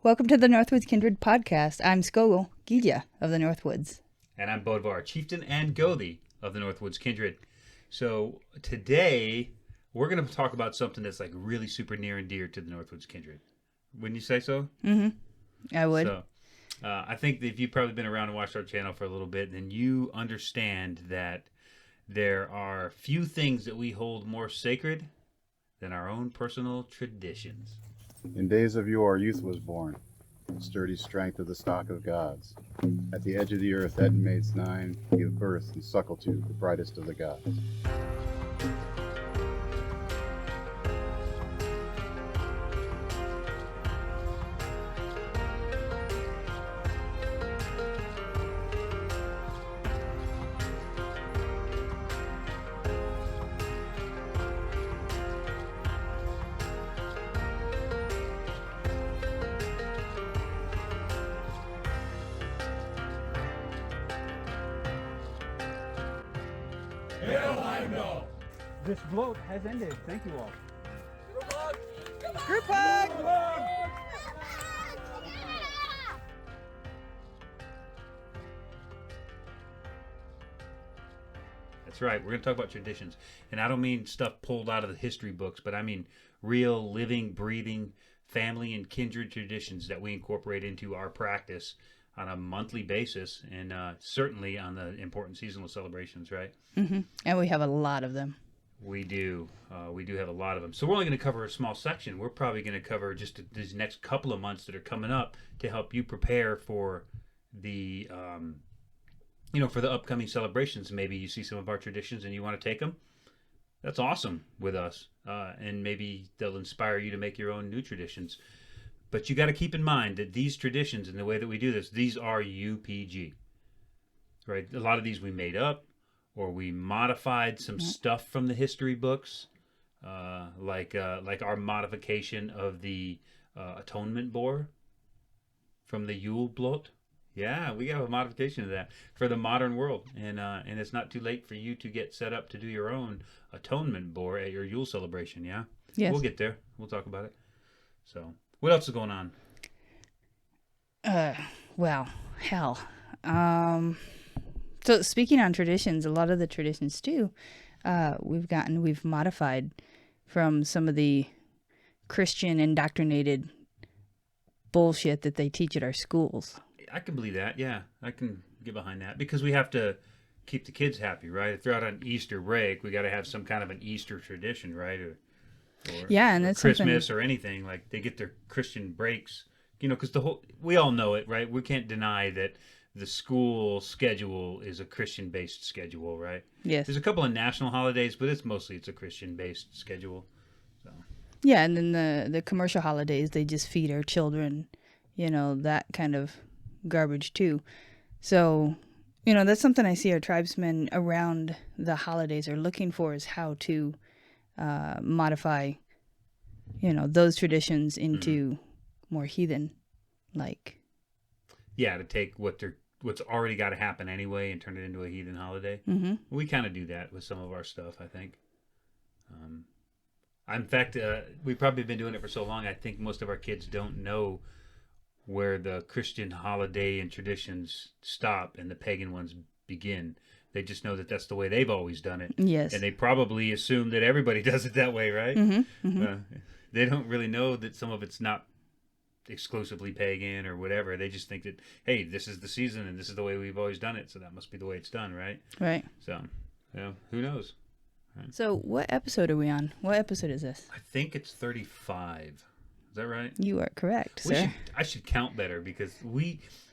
Welcome to the Northwoods Kindred Podcast. I'm Skogul, Gydia of the Northwoods. And I'm Bodvarr, chieftain and Gothi of the Northwoods Kindred. So today, we're going to talk about something that's like really super near and dear to the Northwoods Kindred. Wouldn't you say so? Mm-hmm. I would. So, I think that if you've probably been around and watched our channel for a little bit, then you understand that there are few things that we hold more sacred than our own personal traditions. In days of yore, youth was born, the sturdy strength of the stock of gods. At the edge of the earth, Heathen maids nine give birth and suckle to the brightest of the gods. This bloat has ended. Thank you all. Group hug! That's right. We're going to talk about traditions. And I don't mean stuff pulled out of the history books, but I mean real, living, breathing family and kindred traditions that we incorporate into our practice on a monthly basis, and certainly on the important seasonal celebrations, right? Mm-hmm. And we have a lot of them. We do. We do have a lot of them. So we're only going to cover a small section. We're probably going to cover just these next couple of months that are coming up to help you prepare for the, for the upcoming celebrations. Maybe you see some of our traditions and you want to take them. That's awesome with us. And maybe they'll inspire you to make your own new traditions. But you got to keep in mind that these traditions and the way that we do this, these are UPG, right? A lot of these we made up, or we modified some stuff from the history books, like our modification of the atonement boar from the Yule bloat. Yeah, we have a modification of that for the modern world, and it's not too late for you to get set up to do your own atonement boar at your Yule celebration. Yeah, Yes. We'll get there. We'll talk about it. So, what else is going on? Well, hell. So speaking on traditions, a lot of the traditions too, we've modified from some of the Christian indoctrinated bullshit that they teach at our schools. I can believe that. Yeah, I can get behind that because we have to keep the kids happy, right? If they're out on Easter break, we got to have some kind of an Easter tradition, right? Or yeah, and that's Christmas or anything, like they get their Christian breaks, because we all know it, right? We can't deny that the school schedule is a Christian-based schedule, right? Yes. There's a couple of national holidays, but it's a Christian-based schedule. So. Yeah, and then the commercial holidays, they just feed our children, that kind of garbage too. So, that's something I see our tribesmen around the holidays are looking for, is how to modify, those traditions into more heathen, like. Yeah, to take what's already got to happen anyway and turn it into a heathen holiday. Mm-hmm. We kind of do that with some of our stuff, I think. In fact, we've probably been doing it for so long, I think most of our kids don't know where the Christian holiday and traditions stop and the pagan ones begin. They just know that that's the way they've always done it. Yes. And they probably assume that everybody does it that way, right? Mm-hmm. Mm-hmm. They don't really know that some of it's not exclusively pagan or whatever. They just think that, hey, this is the season and this is the way we've always done it, so that must be the way it's done, right? Right. So, who knows? Right. So what episode are we on? What episode is this? I think it's 35. Is that right? You are correct, sir. I should count better because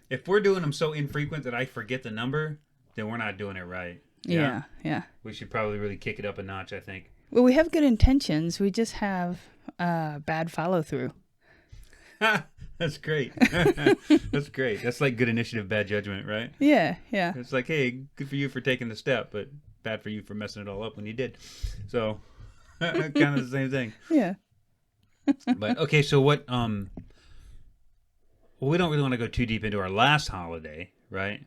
if we're doing them so infrequent that I forget the number, then we're not doing it right. Yeah. We should probably really kick it up a notch, I think. Well, we have good intentions. We just have bad follow-through. That's great. That's great. That's like good initiative, bad judgment, right? Yeah. It's like, hey, good for you for taking the step, but bad for you for messing it all up when you did. So, kind of the same thing. Yeah. But, okay, so what, well, we don't really want to go too deep into our last holiday, right?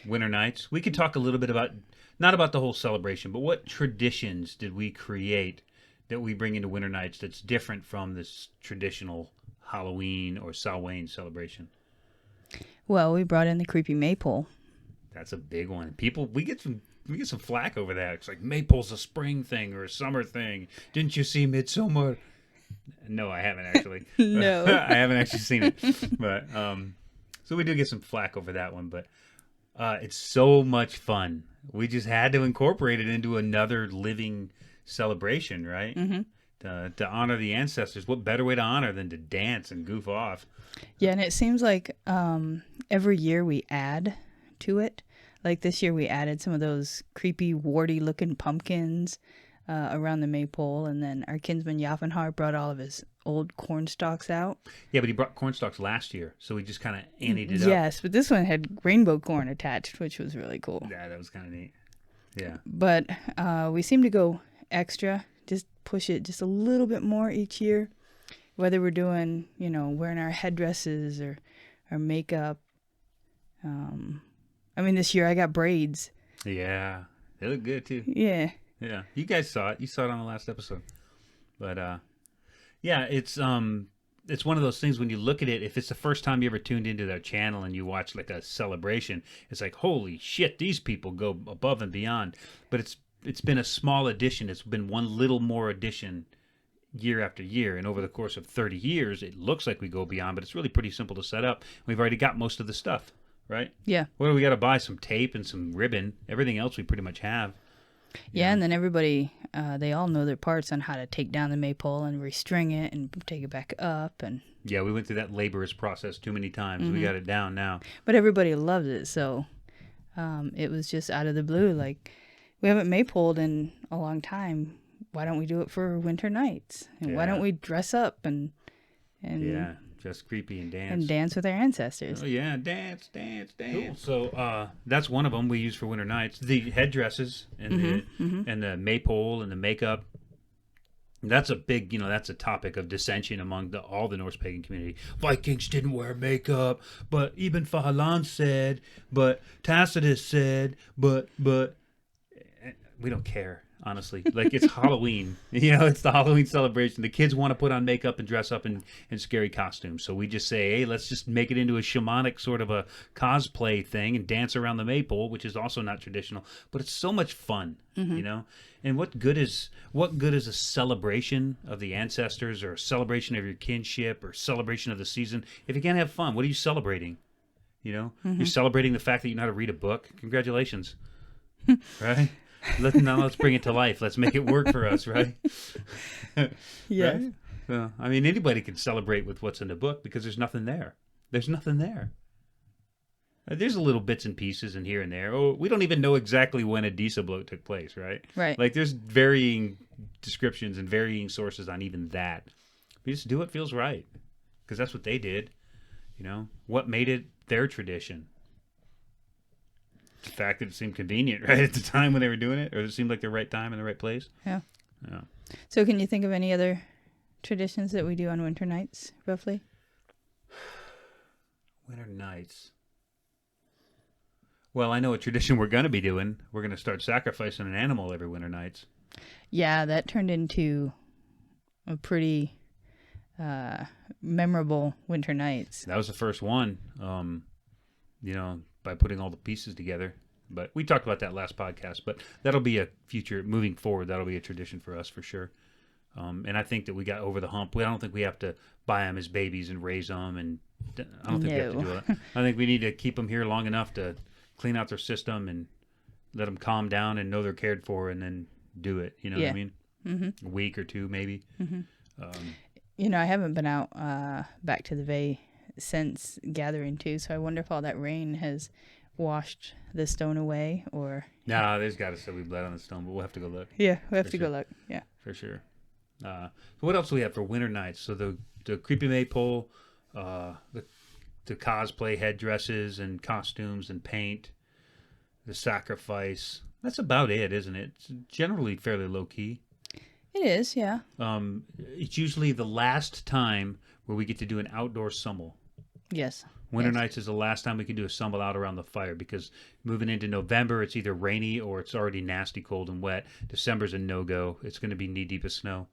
Winter Nights. We could talk a little bit about, not about the whole celebration, but what traditions did we create that we bring into Winter Nights that's different from this traditional Halloween or Samhain celebration? Well, we brought in the creepy maypole. That's a big one. People, we get some flack over that. It's like maypole's a spring thing or a summer thing. Didn't you see Midsummer? No, I haven't actually. No. I haven't actually seen it. But so we do get some flack over that one. But it's so much fun. We just had to incorporate it into another living celebration, right? Mm-hmm. To honor the ancestors. What better way to honor than to dance and goof off? Yeah, and it seems like every year we add to it. Like this year we added some of those creepy, warty-looking pumpkins around the maypole, and then our kinsman Yafenhar brought all of his old corn stalks out. Yeah, but he brought corn stalks last year, so we just kind of anteed it up. Yes, but this one had rainbow corn attached, which was really cool. Yeah, that was kind of neat. Yeah. But we seem to go extra, just push it just a little bit more each year, whether we're doing, wearing our headdresses or our makeup. This year I got braids. Yeah, they look good too. Yeah. Yeah, you guys saw it. You saw it on the last episode. But yeah, it's one of those things when you look at it. If it's the first time you ever tuned into their channel and you watch like a celebration, it's like, holy shit, these people go above and beyond. But it's been a small addition. It's been one little more addition year after year, and over the course of 30 years, it looks like we go beyond. But it's really pretty simple to set up. We've already got most of the stuff, right? Yeah. What do we got to buy? Some tape and some ribbon. Everything else we pretty much have. Yeah, and then everybody, they all know their parts on how to take down the maypole and restring it and take it back up. And yeah, we went through that laborious process too many times. Mm-hmm. We got it down now. But everybody loves it, so it was just out of the blue. Like, we haven't maypoled in a long time. Why don't we do it for winter nights? And why don't we dress up and yeah, just creepy and dance. And dance with our ancestors. Oh, yeah, dance. Cool. So that's one of them we use for winter nights. The headdresses and and the maypole and the makeup. That's a big, that's a topic of dissension among all the Norse pagan community. Vikings didn't wear makeup, but Ibn Fahlan said, but Tacitus said, but we don't care. Honestly, like, it's Halloween, it's the Halloween celebration. The kids want to put on makeup and dress up in scary costumes. So we just say, hey, let's just make it into a shamanic sort of a cosplay thing and dance around the maypole, which is also not traditional, but it's so much fun, And what good is a celebration of the ancestors or a celebration of your kinship or celebration of the season if you can't have fun? What are you celebrating? You're celebrating the fact that you know how to read a book. Congratulations, right? Let's bring it to life. Let's make it work for us, right? Yeah. Right? Well, anybody can celebrate with what's in the book because there's nothing there. There's nothing there. There's a little bits and pieces in here and there. Oh, we don't even know exactly when a Disa bloat took place, right? Right. Like, there's varying descriptions and varying sources on even that. We just do what feels right because that's what they did. What made it their tradition? The fact that it seemed convenient, right, at the time when they were doing it, or it seemed like the right time and the right place. Yeah. So can you think of any other traditions that we do on winter nights, roughly? Winter nights. Well, I know a tradition we're going to be doing. We're going to start sacrificing an animal every winter nights. Yeah, that turned into a pretty memorable winter nights. That was the first one. By putting all the pieces together. But we talked about that last podcast, but that'll be a future, moving forward, that'll be a tradition for us for sure. And I think that we got over the hump. I don't think we have to buy them as babies and raise them, and I don't think we have to do it. I think we need to keep them here long enough to clean out their system and let them calm down and know they're cared for, and then do it. You know what I mean? Mm-hmm. A week or two, maybe. Mm-hmm. I haven't been out back to the Bay since gathering too, so I wonder if all that rain has washed the stone away, or no, there's got to still be blood on the stone, but we'll have to go look. Yeah, we'll have to go look. Yeah, for sure. So what else do we have for winter nights? So the creepy maypole, the cosplay headdresses and costumes and paint, the sacrifice. That's about it, isn't it? It's generally fairly low key. It is, yeah. It's usually the last time where we get to do an outdoor summel. Yes. Winter nights is the last time we can do a summel out around the fire, because moving into November, it's either rainy or it's already nasty cold and wet. December's a no-go. It's going to be knee-deep of snow.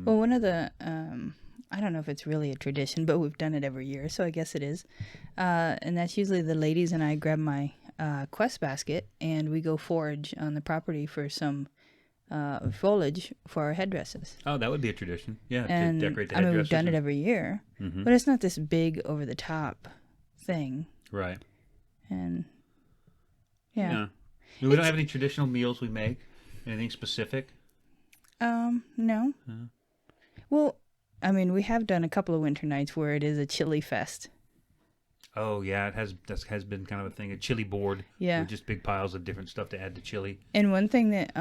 Well, one of the I don't know if it's really a tradition, but we've done it every year, so I guess it is. And that's usually the ladies and I grab my quest basket and we go forage on the property for some foliage for our headdresses. Oh, that would be a tradition. Yeah, And to decorate the I mean, headdresses. we've done it every year, Mm-hmm. but it's not this big over the top thing. Right. And yeah. We don't have any traditional meals we make. Anything specific? No. Well, I mean, we have done a couple of winter nights where it is a chili fest. Oh yeah, that has been kind of a thing. A chili board. Yeah. With just big piles of different stuff to add to chili. And one thing that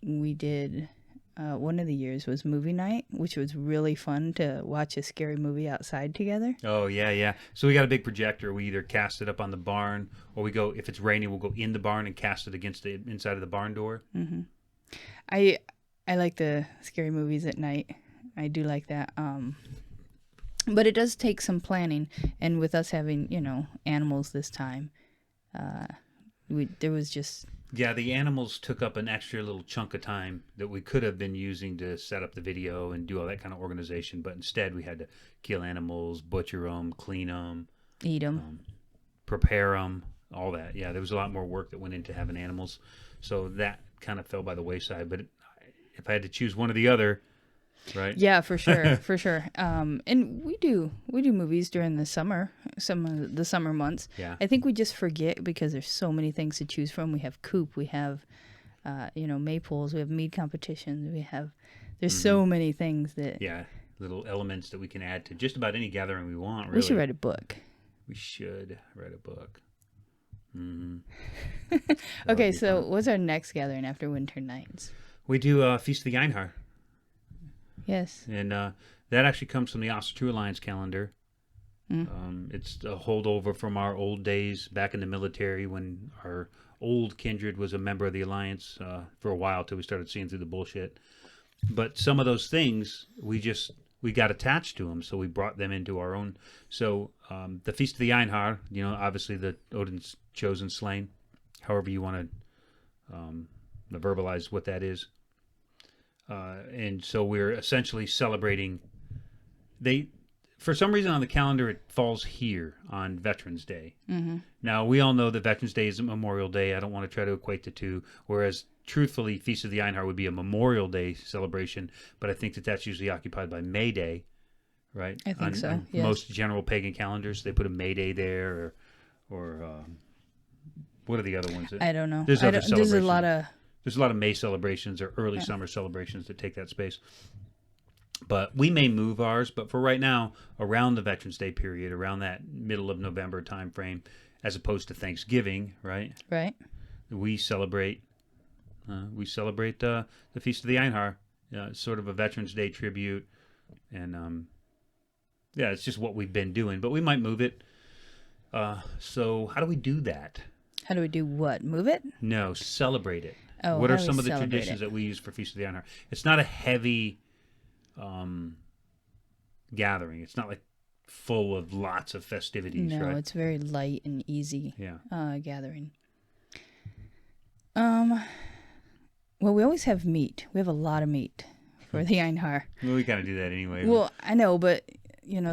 we did one of the years was movie night, which was really fun to watch a scary movie outside together. Oh yeah. So we got a big projector. We either cast it up on the barn, or we go, if it's raining, we'll go in the barn and cast it against the inside of the barn door. Mm-hmm. I like the scary movies at night. I do like that. But it does take some planning, and with us having animals this time, there was just. Yeah, the animals took up an extra little chunk of time that we could have been using to set up the video and do all that kind of organization, but instead we had to kill animals, butcher them, clean them, Eat them. prepare them, all that. Yeah, there was a lot more work that went into having animals, so that kind of fell by the wayside. But if I had to choose one or the other, right? Yeah, for sure, for sure. And we do movies during the summer, some of the summer months. Yeah. I think we just forget because there's so many things to choose from. We have coop, we have, maypoles, we have mead competitions, there's so many things that. Yeah, little elements that we can add to just about any gathering we want. Really. We should write a book. We should write a book. Mm-hmm. Okay, so what's our next gathering after winter nights? We do Feast of the Einhar. Yes. And that actually comes from the True Alliance calendar. It's a holdover from our old days back in the military when our old kindred was a member of the Alliance for a while till we started seeing through the bullshit. But some of those things, we got attached to them, so we brought them into our own. So the Feast of the Einhar, obviously the Odin's chosen slain, however you want to verbalize what that is. And so we're essentially celebrating. For some reason on the calendar, it falls here on Veterans Day. Mm-hmm. Now, we all know that Veterans Day isn't Memorial Day. I don't want to try to equate the two. Whereas, truthfully, Feast of the Einhar would be a Memorial Day celebration. But I think that that's usually occupied by May Day, right? I think so, on yes. Most general pagan calendars, they put a May Day there, or what are the other ones? I don't know. There's other celebrations. There's a lot of May celebrations or early summer celebrations that take that space. But we may move ours, but for right now, around the Veterans Day period, around that middle of November time frame, as opposed to Thanksgiving, right? Right. We celebrate the Feast of the Einhar, sort of a Veterans Day tribute. And it's just what we've been doing. But we might move it. So how do we do that? How do we do what? Move it? No, celebrate it. Oh, what are how do some we of the celebrate traditions it? that we use for Feast of the Einhar? It's not a heavy gathering. It's not like full of lots of festivities, No, right? it's very light and easy gathering. Well, we always have meat. We have a lot of meat for the Einhar. Well, we kind of do that anyway. Well, I know, but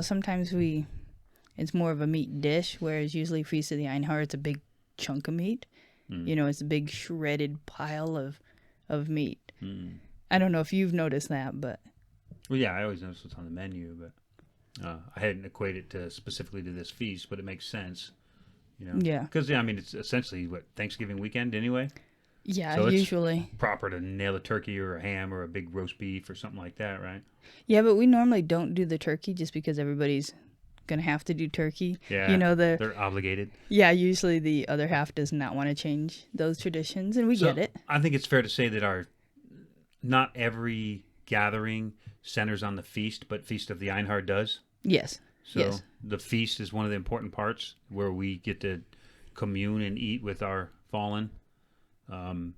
sometimes it's more of a meat dish, whereas usually Feast of the Einhar, it's a big chunk of meat. It's a big shredded pile of meat. I don't know if you've noticed that, but Well, yeah, I always notice what's on the menu, but I hadn't equated it specifically to this feast, but it makes sense, Yeah. Because it's essentially Thanksgiving weekend anyway. Yeah, So it's usually. proper to nail a turkey or a ham or a big roast beef or something like that, right? Yeah, but we normally don't do the turkey just because everybody's gonna have to do turkey. Yeah, they're obligated. Yeah, usually the other half does not want to change those traditions, and we get it. I think it's fair to say that not every gathering centers on the feast, but Feast of the Einhar does. Yes. So yes. The feast is one of the important parts where we get to commune and eat with our fallen. And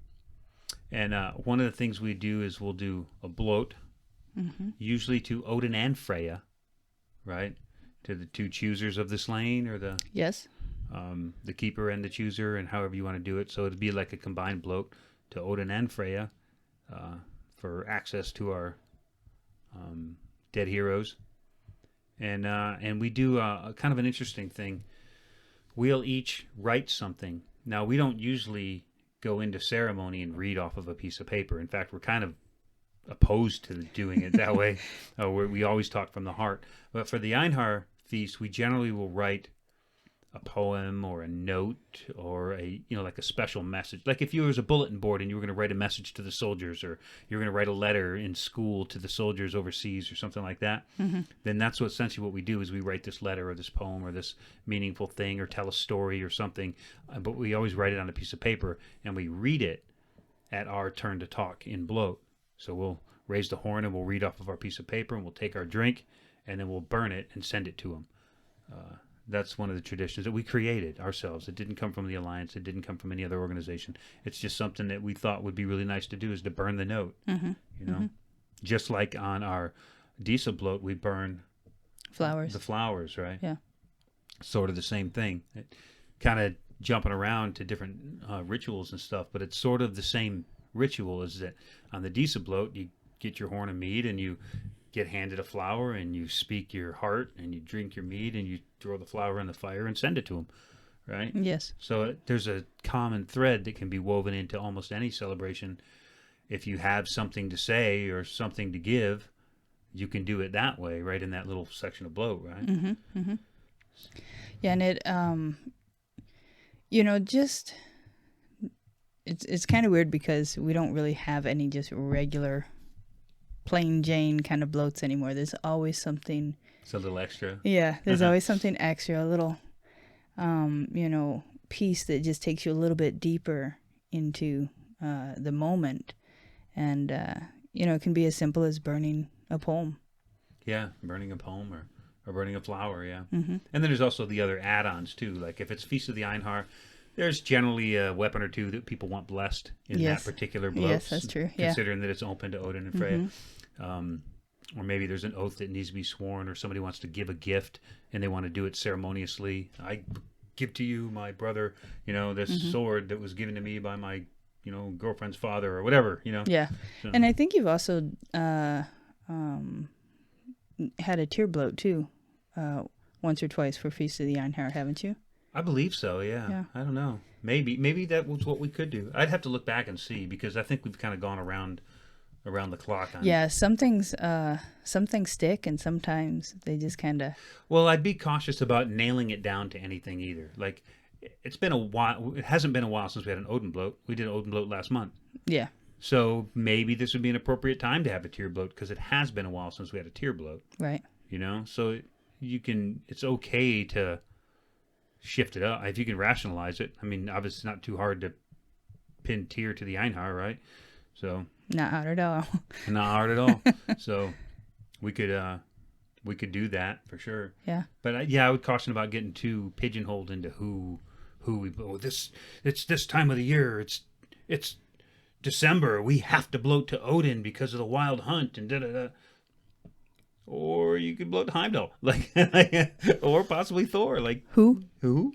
one of the things we do is we'll do a bloat, usually to Odin and Freya, right? To the two choosers of the slain, or the keeper and the chooser, and however you want to do it. So it'd be like a combined bloat to Odin and Freya for access to our dead heroes. And we do a kind of an interesting thing. We'll each write something. Now, we don't usually go into ceremony and read off of a piece of paper. In fact, we're kind of opposed to doing it that way. We always talk from the heart. But for the Einhar feast, we generally will write a poem or a note or like a special message. Like if you was a bulletin board and you were going to write a message to the soldiers, or you're going to write a letter in school to the soldiers overseas or something like that, then that's essentially what we do is we write this letter or this poem or this meaningful thing or tell a story or something. But we always write it on a piece of paper and we read it at our turn to talk in bloat. So we'll raise the horn and we'll read off of our piece of paper and we'll take our drink and then we'll burn it and send it to them. That's one of the traditions that we created ourselves. It didn't come from the Alliance. It didn't come from any other organization. It's just something that we thought would be really nice to do, is to burn the note. Just like on our Disa bloat, we burn Flowers. the flowers, right? Yeah. Sort of the same thing. It kind of jumping around to different rituals and stuff, but it's sort of the same ritual. Is that on the Disa bloat, you get your horn of mead and you get handed a flower and you speak your heart and you drink your mead and you throw the flower in the fire and send it to them, right? Yes. So there's a common thread that can be woven into almost any celebration. If you have something to say or something to give, you can do it that way, right, in that little section of bloat, right? Yeah, and it just it's kind of weird because we don't really have any just regular plain Jane kind of bloats anymore. There's always something. It's a little extra. Yeah, there's always something extra, a little, piece that just takes you a little bit deeper into the moment. And, it can be as simple as burning a poem. Yeah, burning a poem or burning a flower, yeah. And then there's also the other add-ons, too. Like if it's Feast of the Einhar, there's generally a weapon or two that people want blessed in that particular bloat. Yes, that's true. Yeah. Considering that it's open to Odin and Freya. Or maybe there's an oath that needs to be sworn, or somebody wants to give a gift and they want to do it ceremoniously. I give to you, my brother, this sword that was given to me by my, girlfriend's father or whatever, Yeah. So. And I think you've also had a tear bloat too, once or twice for Feast of the Einhar, haven't you? I believe so, yeah. I don't know. Maybe that was what we could do. I'd have to look back and see, because I think we've kind of gone around the clock on Yeah, some things stick and sometimes they just kind of. Well, I'd be cautious about nailing it down to anything either. Like, it's been a while. It hasn't been a while since we had an Odin bloat. We did an Odin bloat last month. Yeah. So maybe this would be an appropriate time to have a tear bloat, because it has been a while since we had a tear bloat. Right. So it's okay to shift it up if you can rationalize it. I mean, obviously it's not too hard to pin tear to the Einhar, right? So not hard at all. Not hard at all. So we could do that for sure. Yeah. But I would caution about getting too pigeonholed into who we. It's this time of the year. It's December. We have to bloat to Odin because of the wild hunt and da da da. Or you could bloat to Heimdall, or possibly Thor. Like who? You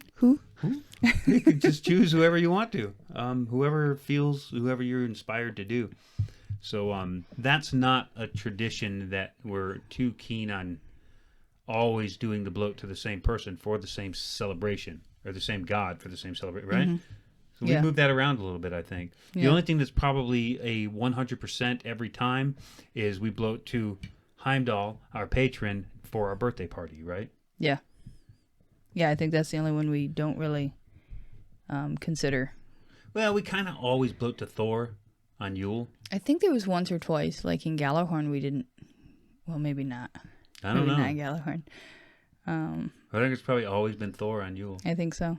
could just choose whoever you want to, whoever you're inspired to do. So that's not a tradition that we're too keen on always doing the bloat to the same person for the same celebration, or the same god for the same celebration, right? So we move that around a little bit, I think. The only thing that's probably a 100% every time is we bloat to Heimdall, our patron, for our birthday party, right? Yeah. Yeah, I think that's the only one we don't really consider. Well, we kind of always bloat to Thor on Yule. I think there was once or twice, like in Gjallarhorn, we didn't. Well, maybe not. I don't know. Maybe not Gjallarhorn. I think it's probably always been Thor on Yule. I think so.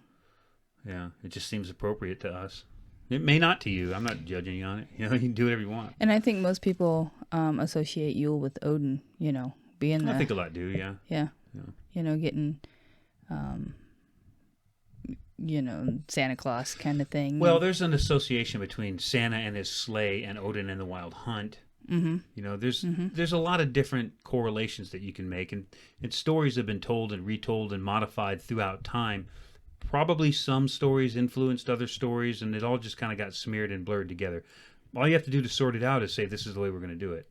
Yeah, it just seems appropriate to us. It may not to you. I'm not judging you on it. You can do whatever you want. And I think most people associate Yule with Odin, being I think a lot do, yeah. Yeah. Getting, Santa Claus kind of thing. Well, there's an association between Santa and his sleigh and Odin and the wild hunt. There's a lot of different correlations that you can make, and stories have been told and retold and modified throughout time. Probably some stories influenced other stories, and it all just kind of got smeared and blurred together. All you have to do to sort it out is say, this is the way we're going to do it.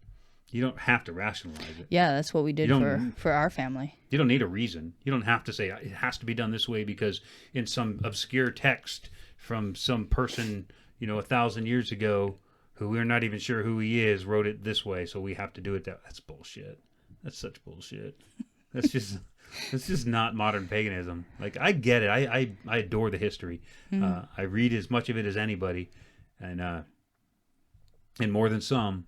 You don't have to rationalize it. Yeah, that's what we did You don't- for our family. You don't need a reason. You don't have to say it has to be done this way because in some obscure text from some person, 1,000 years ago, who we're not even sure who he is, wrote it this way, so we have to do it that. That's bullshit. That's such bullshit. That's just not modern paganism. Like, I get it. I adore the history. I read as much of it as anybody, and more than some.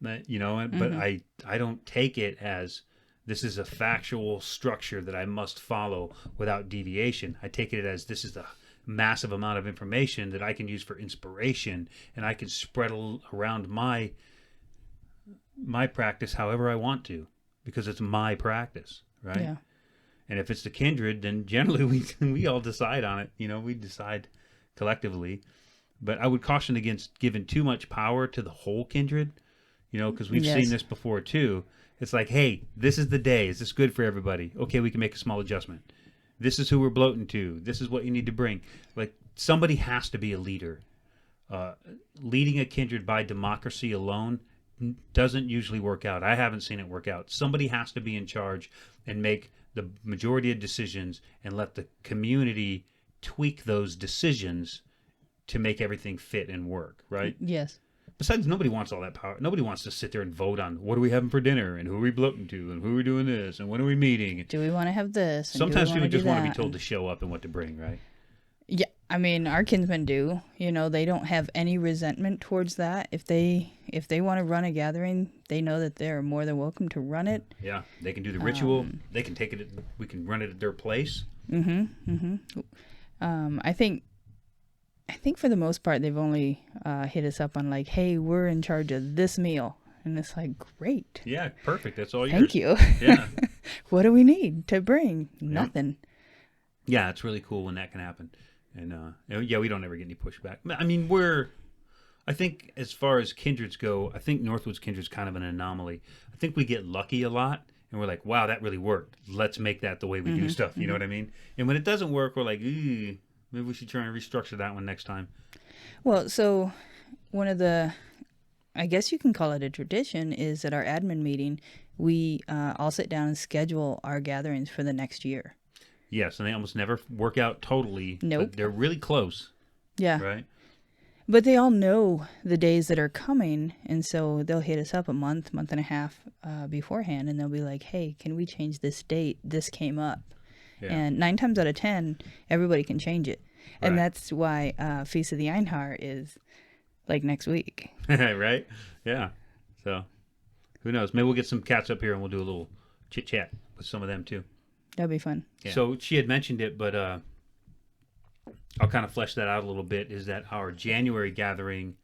But I don't take it as this is a factual structure that I must follow without deviation. I take it as this is the massive amount of information that I can use for inspiration, and I can spread around my practice however I want to, because it's my practice, right? Yeah. And if it's the kindred, then generally we all decide on it. We decide collectively. But I would caution against giving too much power to the whole kindred, because we've Yes. seen this before too. It's like, hey, this is the day. Is this good for everybody? Okay, we can make a small adjustment. This is who we're bloating to. This is what you need to bring. Like, somebody has to be a leader. Leading a kindred by democracy alone doesn't usually work out. I haven't seen it work out. Somebody has to be in charge and make the majority of decisions and let the community tweak those decisions to make everything fit and work, right? Yes. Besides, nobody wants all that power. Nobody wants to sit there and vote on what are we having for dinner and who are we bloating to and who are we doing this and when are we meeting. Do we want to have this? And Sometimes do we people just want to be that? told to show up and what to bring, right? Yeah, I mean, our kinsmen do. They don't have any resentment towards that. If they want to run a gathering, they know that they're more than welcome to run it. Yeah, they can do the ritual. They can take it. We can run it at their place. I think for the most part, they've only hit us up on like, hey, we're in charge of this meal. And it's like, great. Yeah, perfect. That's all yours. Thank you. Yeah. What do we need to bring? Nothing. Yeah, it's really cool when that can happen. And we don't ever get any pushback. I mean, I think as far as kindreds go, I think Northwoods Kindred's kind of an anomaly. I think we get lucky a lot, and we're like, wow, that really worked. Let's make that the way we do stuff. You know what I mean? And when it doesn't work, we're like, maybe we should try and restructure that one next time. Well, so one of the, I guess you can call it a tradition, is at our admin meeting, we all sit down and schedule our gatherings for the next year. Yes, and they almost never work out totally. Nope. But they're really close. Yeah. Right? But they all know the days that are coming, and so they'll hit us up a month and a half beforehand, and they'll be like, hey, can we change this date? This came up. Yeah. And 9 times out of 10, everybody can change it. And Right. that's why Feast of the Einhar is like next week. Right? Yeah. So, who knows? Maybe we'll get some cats up here and we'll do a little chit-chat with some of them too. That'd be fun. Yeah. So she had mentioned it, but I'll kind of flesh that out a little bit, is that our January gathering,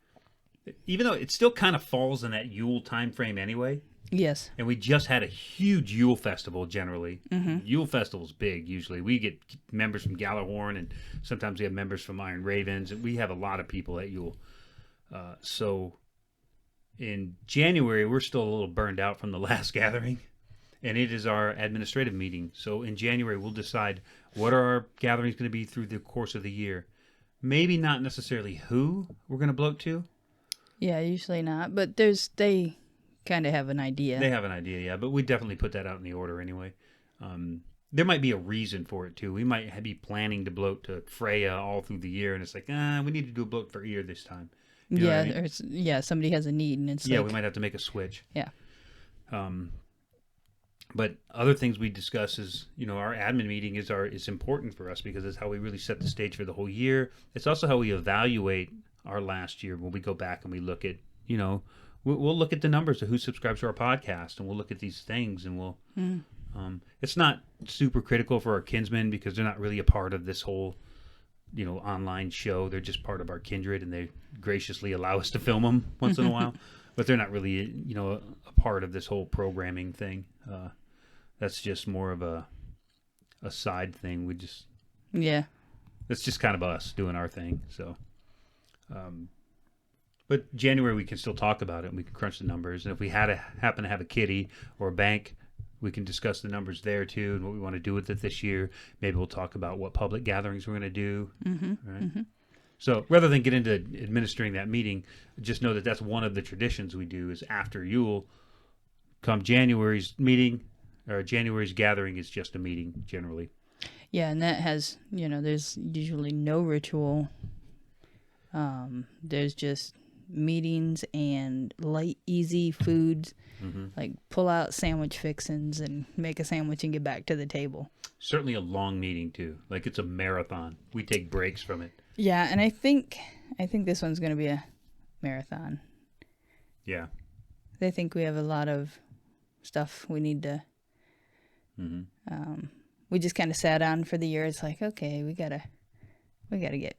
even though it still kind of falls in that Yule time frame anyway, Yes. and we just had a huge Yule festival generally. Yule festival's big usually. We get members from Galahorn, and sometimes we have members from Iron Ravens, and we have a lot of people at Yule. So in January, we're still a little burned out from the last gathering, and it is our administrative meeting. So in January, we'll decide what are our gatherings going to be through the course of the year. Maybe not necessarily who we're going to bloat to. Yeah, usually not. But they kind of have an idea. They have an idea, yeah, but we definitely put that out in the order anyway. There might be a reason for it too. We might be planning to bloat to Freya all through the year, and it's like, we need to do a bloat for Ear this time. You know what I mean? Somebody has a need, and it's Yeah, like, we might have to make a switch. Yeah. But other things we discuss is, our admin meeting is important for us because it's how we really set the stage for the whole year. It's also how we evaluate our last year when we go back and we look at, we'll look at the numbers of who subscribes to our podcast, and we'll look at these things, and we'll. It's not super critical for our kinsmen because they're not really a part of this whole, online show. They're just part of our kindred, and they graciously allow us to film them once in a while. But they're not really, a part of this whole programming thing. That's just more of a side thing. Yeah. It's just kind of us doing our thing. So, but January we can still talk about it, and we can crunch the numbers. And if we happen to have a kitty or a bank, we can discuss the numbers there too, and what we want to do with it this year. Maybe we'll talk about what public gatherings we're going to do. Right? So rather than get into administering that meeting, just know that that's one of the traditions we do is after Yule, come January's meeting, or January's gathering is just a meeting generally. Yeah, and that has, there's usually no ritual. There's just meetings and light, easy foods, like pull out sandwich fixins and make a sandwich and get back to the table. Certainly a long meeting too. Like it's a marathon. We take breaks from it. Yeah, and I think this one's going to be a marathon. Yeah. I think we have a lot of stuff we need to. We just kind of sat on for the year. It's like, okay, we gotta get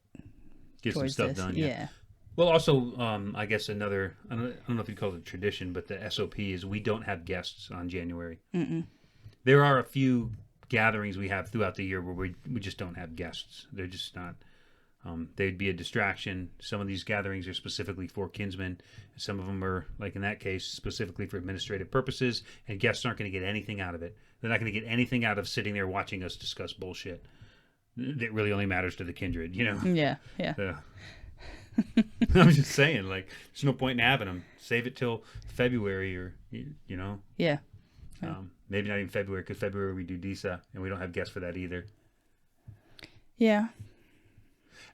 some stuff this. done. Yeah. Well, also, I guess another, I don't know if you call it a tradition, but the SOP is we don't have guests on January. There are a few gatherings we have throughout the year where we just don't have guests. They're just not, they'd be a distraction. Some of these gatherings are specifically for kinsmen. Some of them are, like in that case, specifically for administrative purposes, and guests aren't going to get anything out of it. They're not going to get anything out of sitting there watching us discuss bullshit. It really only matters to the kindred, Yeah. I'm just saying, like, there's no point in having them. Save it till February or, Yeah. Maybe not even February, because February we do Disa, and we don't have guests for that either. Yeah.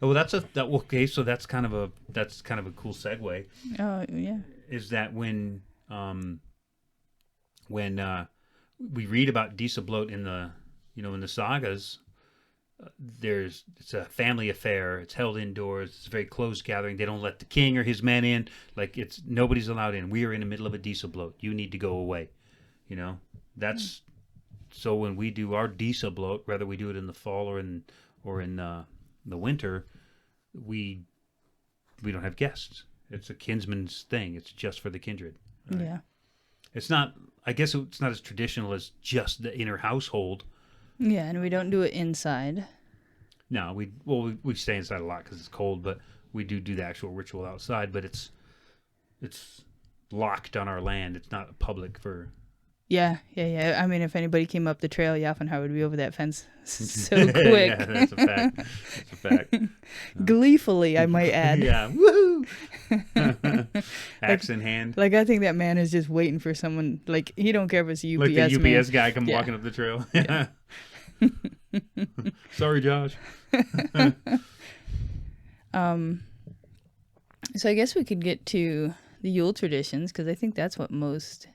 Well, okay. So that's kind of a cool segue. Oh yeah. Is that when we read about Disa bloat in the in the sagas, it's a family affair. It's held indoors. It's a very closed gathering. They don't let the king or his men in. Like nobody's allowed in. We are in the middle of a Disa bloat. You need to go away. That's so when we do our Disa bloat, whether we do it in the fall or in the winter, we don't have guests. It's a kinsman's thing. It's just for the kindred. Right? Yeah. It's not. I guess it's not as traditional as just the inner household. Yeah, and we don't do it inside. No, we stay inside a lot because it's cold, but we do the actual ritual outside. But it's locked on our land. It's not public for. Yeah. I mean, if anybody came up the trail, Yaffenhar would be over that fence so quick. Yeah, that's a fact. Gleefully, I might add. Yeah, woohoo! Axe in hand. Like, I think that man is just waiting for someone. Like, he don't care if it's a UPS like the man. UPS guy come walking up the trail. Yeah. Sorry, Josh. So I guess we could get to the Yule traditions, because I think that's what most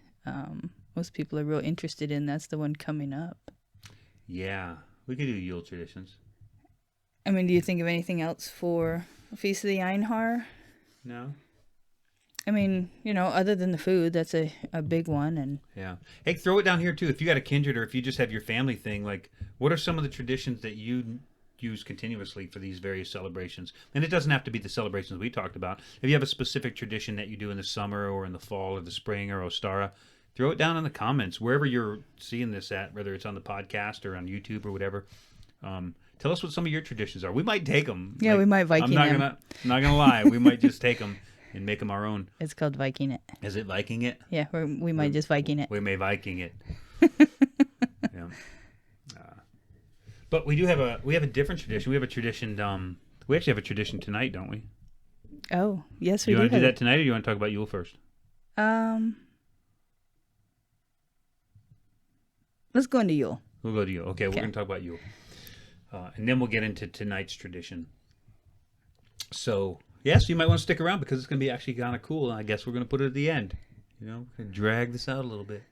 people are real interested in. That's the one coming up. Yeah, we could do Yule traditions. I mean, do you think of anything else for Feast of the Einhar? No. I mean, other than the food, that's a big one. And yeah. Hey, throw it down here too. If you got a kindred or if you just have your family thing, like, what are some of the traditions that you use continuously for these various celebrations? And it doesn't have to be the celebrations we talked about. If you have a specific tradition that you do in the summer or in the fall or the spring or Ostara, throw it down in the comments, wherever you're seeing this at, whether it's on the podcast or on YouTube or whatever. Tell us what some of your traditions are. We might take them. Yeah, we might Viking them. I'm not gonna lie. We might just take them and make them our own. It's called Viking it. Is it Viking it? Yeah, we might just Viking it. We may Viking it. Yeah. But we have a different tradition. We have a tradition. We actually have a tradition tonight, don't we? Oh, yes, we do. You want to do that tonight, or do you want to talk about Yule first? Let's go into Yule. We'll go to Yule. Okay, we're going to talk about Yule. And then we'll get into tonight's tradition. So, yes, you might want to stick around because it's going to be actually kind of cool. And I guess we're going to put it at the end. Drag this out a little bit.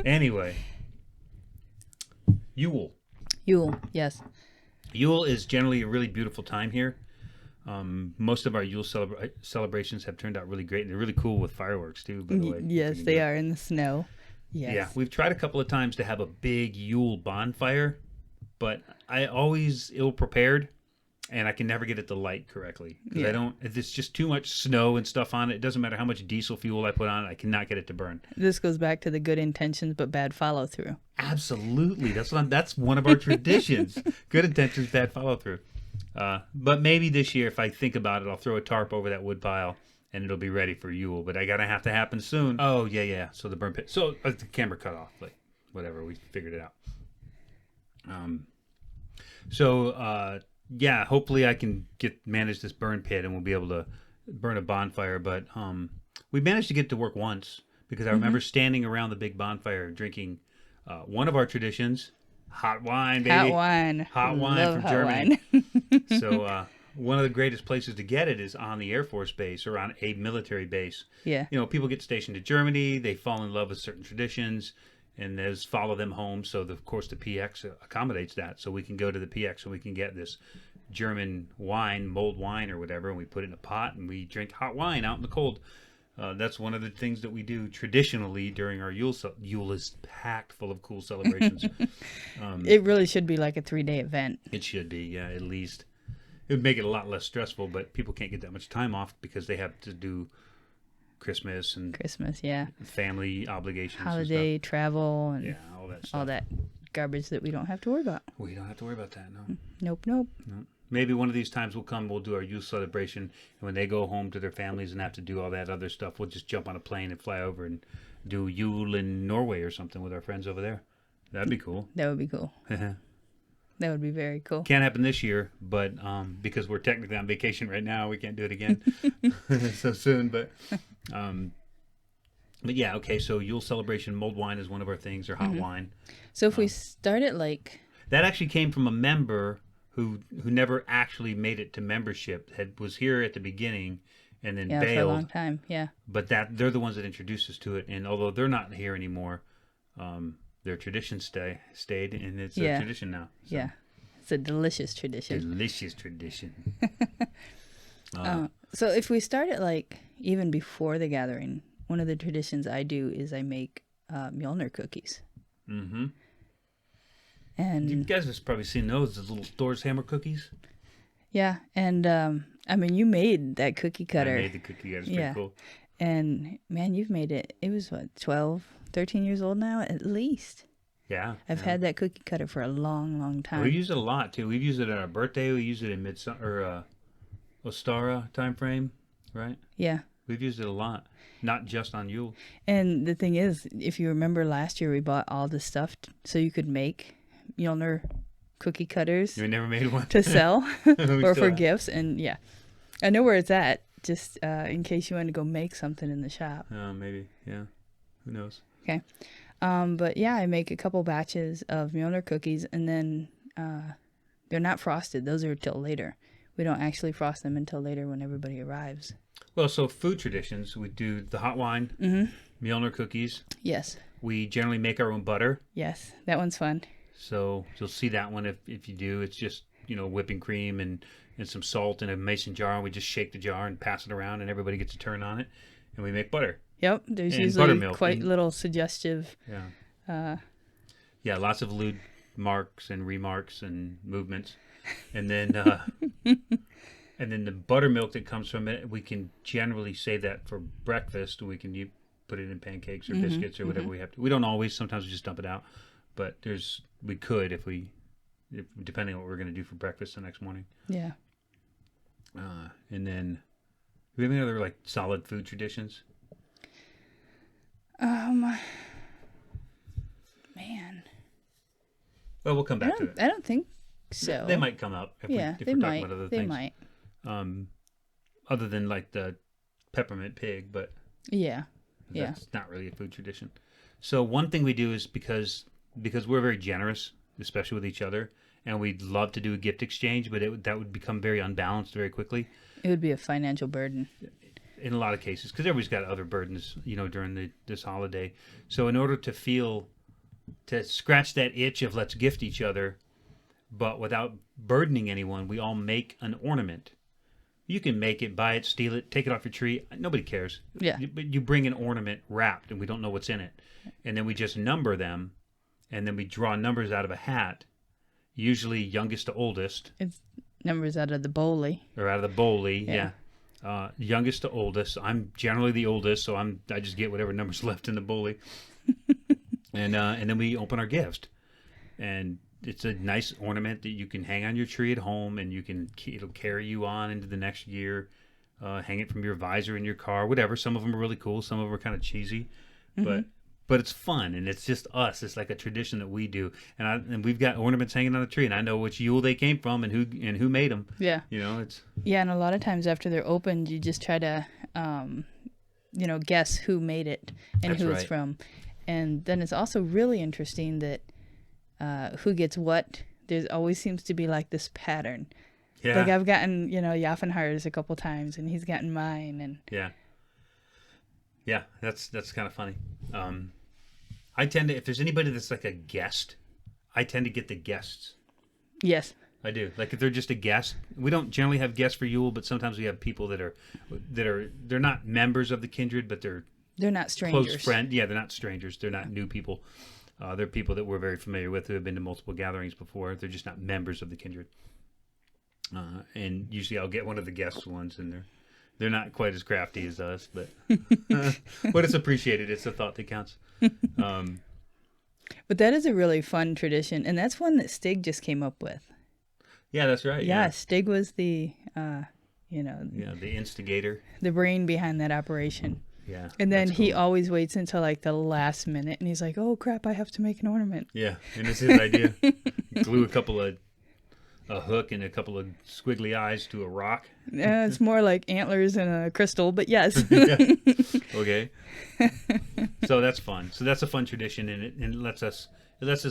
Anyway. Yule, yes. Yule is generally a really beautiful time here. Most of our Yule celebrations have turned out really great. They're really cool with fireworks too, by the way. Yes, they are in the snow. Yes. Yeah, we've tried a couple of times to have a big Yule bonfire, but I always ill-prepared, and I can never get it to light correctly. If it's just too much snow and stuff on it, it doesn't matter how much diesel fuel I put on it, I cannot get it to burn. This goes back to the good intentions but bad follow-through. Absolutely. That's one of our traditions. Good intentions, bad follow-through. But maybe this year, if I think about it, I'll throw a tarp over that wood pile and it'll be ready for Yule. But I gotta have to happen soon. Oh, yeah. So the burn pit. So the camera cut off. Like, whatever. We figured it out. Hopefully I can manage this burn pit and we'll be able to burn a bonfire, but we managed to get to work once because I remember standing around the big bonfire drinking one of our traditions, hot wine, baby. Hot wine Love from hot Germany. wine. So one of the greatest places to get it is on the Air Force base or on a military base. Yeah. You know, people get stationed to Germany, they fall in love with certain traditions, and there's follow them home. So, of course, the PX accommodates that. So we can go to the PX and we can get this German wine, mulled wine or whatever, and we put it in a pot and we drink hot wine out in the cold. That's one of the things that we do traditionally during our Yule. Yule is packed full of cool celebrations. It really should be like a 3-day event. It should be, yeah, at least. It would make it a lot less stressful, but people can't get that much time off because they have to do Christmas, yeah. family obligations, Holiday, travel, and yeah, all that stuff. all that garbage that we don't have to worry about. We don't have to worry about that, no. Nope. No. Maybe one of these times we'll do our youth celebration, and when they go home to their families and have to do all that other stuff, we'll just jump on a plane and fly over and do Yule in Norway or something with our friends over there. That'd be cool. That would be cool. That would be very cool. Can't happen this year, but because we're technically on vacation right now, we can't do it again so soon. But yeah, okay. So Yule celebration, mulled wine is one of our things, or hot wine. So if we start it like that, actually came from a member who never actually made it to membership. Was here at the begining and then bailed for a long time. Yeah. But they're the ones that introduced us to it, and although they're not here anymore, their tradition stayed, and it's a tradition now. So. Yeah, it's a delicious tradition. Delicious tradition. So if we start it like even before the gathering, one of the traditions I do is I make Mjolnir cookies. Mm-hmm. And you guys have probably seen those little Thor's hammer cookies. Yeah, and I mean, you made that cookie cutter. I made the cookie cutter. It's pretty cool. And man, you've made it. It was what, 12, 13 years old now at least. Yeah. I've had that cookie cutter for a long, long time. We use it a lot too. We've used it on our birthday. We use it in Ostara time frame, right? Yeah. We've used it a lot, not just on Yule. And the thing is, if you remember last year, we bought all the stuff so you could make Mjolnir cookie cutters. We never made one to sell or for gifts. And yeah, I know where it's at. Just in case you want to go make something in the shop. Maybe. Yeah. Who knows? Okay. But yeah, I make a couple batches of Mjolnir cookies, and then they're not frosted. Those are till later. We don't actually frost them until later when everybody arrives. Well, so food traditions, we do the hot wine, Mjolnir cookies. Yes. We generally make our own butter. Yes, that one's fun. So you'll see that one if you do. It's just, whipping cream and some salt in a mason jar, and we just shake the jar and pass it around, and everybody gets a turn on it, and we make butter. Yep, there's and usually buttermilk. quite little suggestive. Yeah. Yeah, lots of lewd marks and remarks and movements, and then and then the buttermilk that comes from it, we can generally save that for breakfast. We can put it in pancakes or biscuits or whatever we have to. We don't always. Sometimes we just dump it out, but we could if depending on what we're going to do for breakfast the next morning. Yeah. And then, do we have any other like solid food traditions? Man. Well, we'll come back to it. I don't think so. They might come up if we're talking about other things. They might. Other than like the peppermint pig, but that's not really a food tradition. So one thing we do is because we're very generous, especially with each other, and we'd love to do a gift exchange, but that would become very unbalanced very quickly. It would be a financial burden. In a lot of cases, because everybody's got other burdens, during this holiday. So in order to scratch that itch of let's gift each other, but without burdening anyone, we all make an ornament. You can make it, buy it, steal it, take it off your tree. Nobody cares. Yeah. But you bring an ornament wrapped, and we don't know what's in it. And then we just number them, and then we draw numbers out of a hat, usually youngest to oldest. It's numbers out of the bowlie. Or out of the bowlie, yeah. Youngest to oldest. I'm generally the oldest, so I just get whatever number's left in the bowlie. And then we open our gift. And it's a nice ornament that you can hang on your tree at home, and it'll carry you on into the next year. Hang it from your visor in your car, whatever. Some of them are really cool. Some of them are kind of cheesy. But but it's fun, and it's just us. It's like a tradition that we do, and we've got ornaments hanging on the tree, and I know which Yule they came from and who made them. Yeah. It's and a lot of times after they're opened, you just try to, guess who made it and That's who it's right. from, and then it's also really interesting that who gets what. There always seems to be like this pattern. yeah, Like I've gotten, Yaffenhar's a couple times, and he's gotten mine, and yeah. That's kind of funny. I tend to, if there's anybody that's like a guest, I tend to get the guests. yes, I do. Like if they're just a guest, we don't generally have guests for Yule, but sometimes we have people that are they're not members of the kindred, but they're not strangers. close friend. Yeah, they're not strangers. They're not new people. They're people that we're very familiar with who have been to multiple gatherings before. They're just not members of the kindred. And usually I'll get one of the guest ones, and they're not quite as crafty as us, but but it's appreciated. It's the thought that counts. But that is a really fun tradition, and that's one that Stig just came up with. Yeah, that's right. Yeah, Stig was the, the instigator. the brain behind that operation. Yeah. And then that's he cool. always waits until like the last minute, and he's like, "Oh crap, I have to make an ornament." Yeah, and it's his idea. Glue a hook and a couple of squiggly eyes to a rock. It's more like antlers and a crystal, but yes. Yeah. Okay. So that's fun. So that's a fun tradition, and it lets us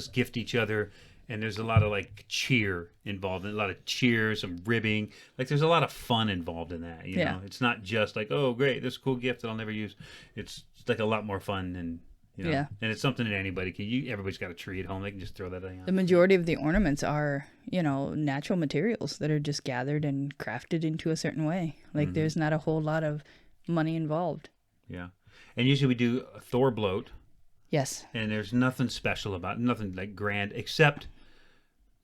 gift each other. And there's a lot of like cheer involved, and a lot of cheers, some ribbing. Like there's a lot of fun involved in that. You know, it's not just like, oh great, this is a cool gift that I'll never use. It's like a lot more fun, and and it's something that anybody can. Everybody's got a tree at home; they can just throw that thing on. The majority of the ornaments are, natural materials that are just gathered and crafted into a certain way. Like there's not a whole lot of money involved. Yeah, and usually we do a Thor bloat. Yes. And there's nothing special about it, nothing like grand, except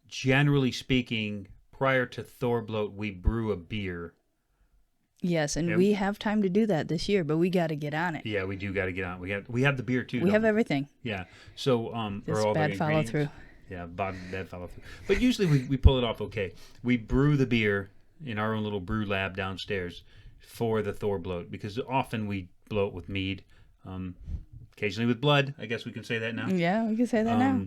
generally speaking, prior to Thor bloat, we brew a beer. Yes, and we have time to do that this year, but we got to get on it. Yeah, we do got to get on. We have the beer too. We have everything. Yeah. So It's all bad the follow through. Yeah, bad follow through. But usually we pull it off okay. We brew the beer in our own little brew lab downstairs for the Thor bloat, because often we bloat with mead. Occasionally with blood. I guess we can say that now. Yeah, we can say that now.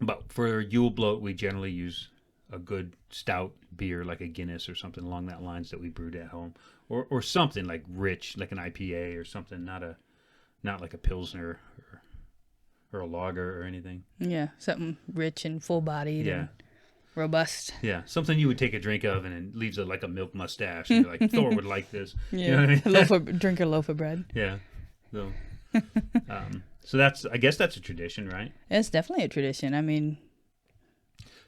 But for Yule bloat, we generally use a good stout beer like a Guinness or something along that lines that we brewed at home, or something like rich, like an IPA or something, not like a Pilsner or a lager or anything. Yeah, something rich and full-bodied and robust. Yeah, something you would take a drink of and it leaves like a milk mustache. And you're like, Thor would like this. Yeah, You know what I mean? drink a loaf of bread. Yeah. So, so I guess that's a tradition, right? It's definitely a tradition. I mean,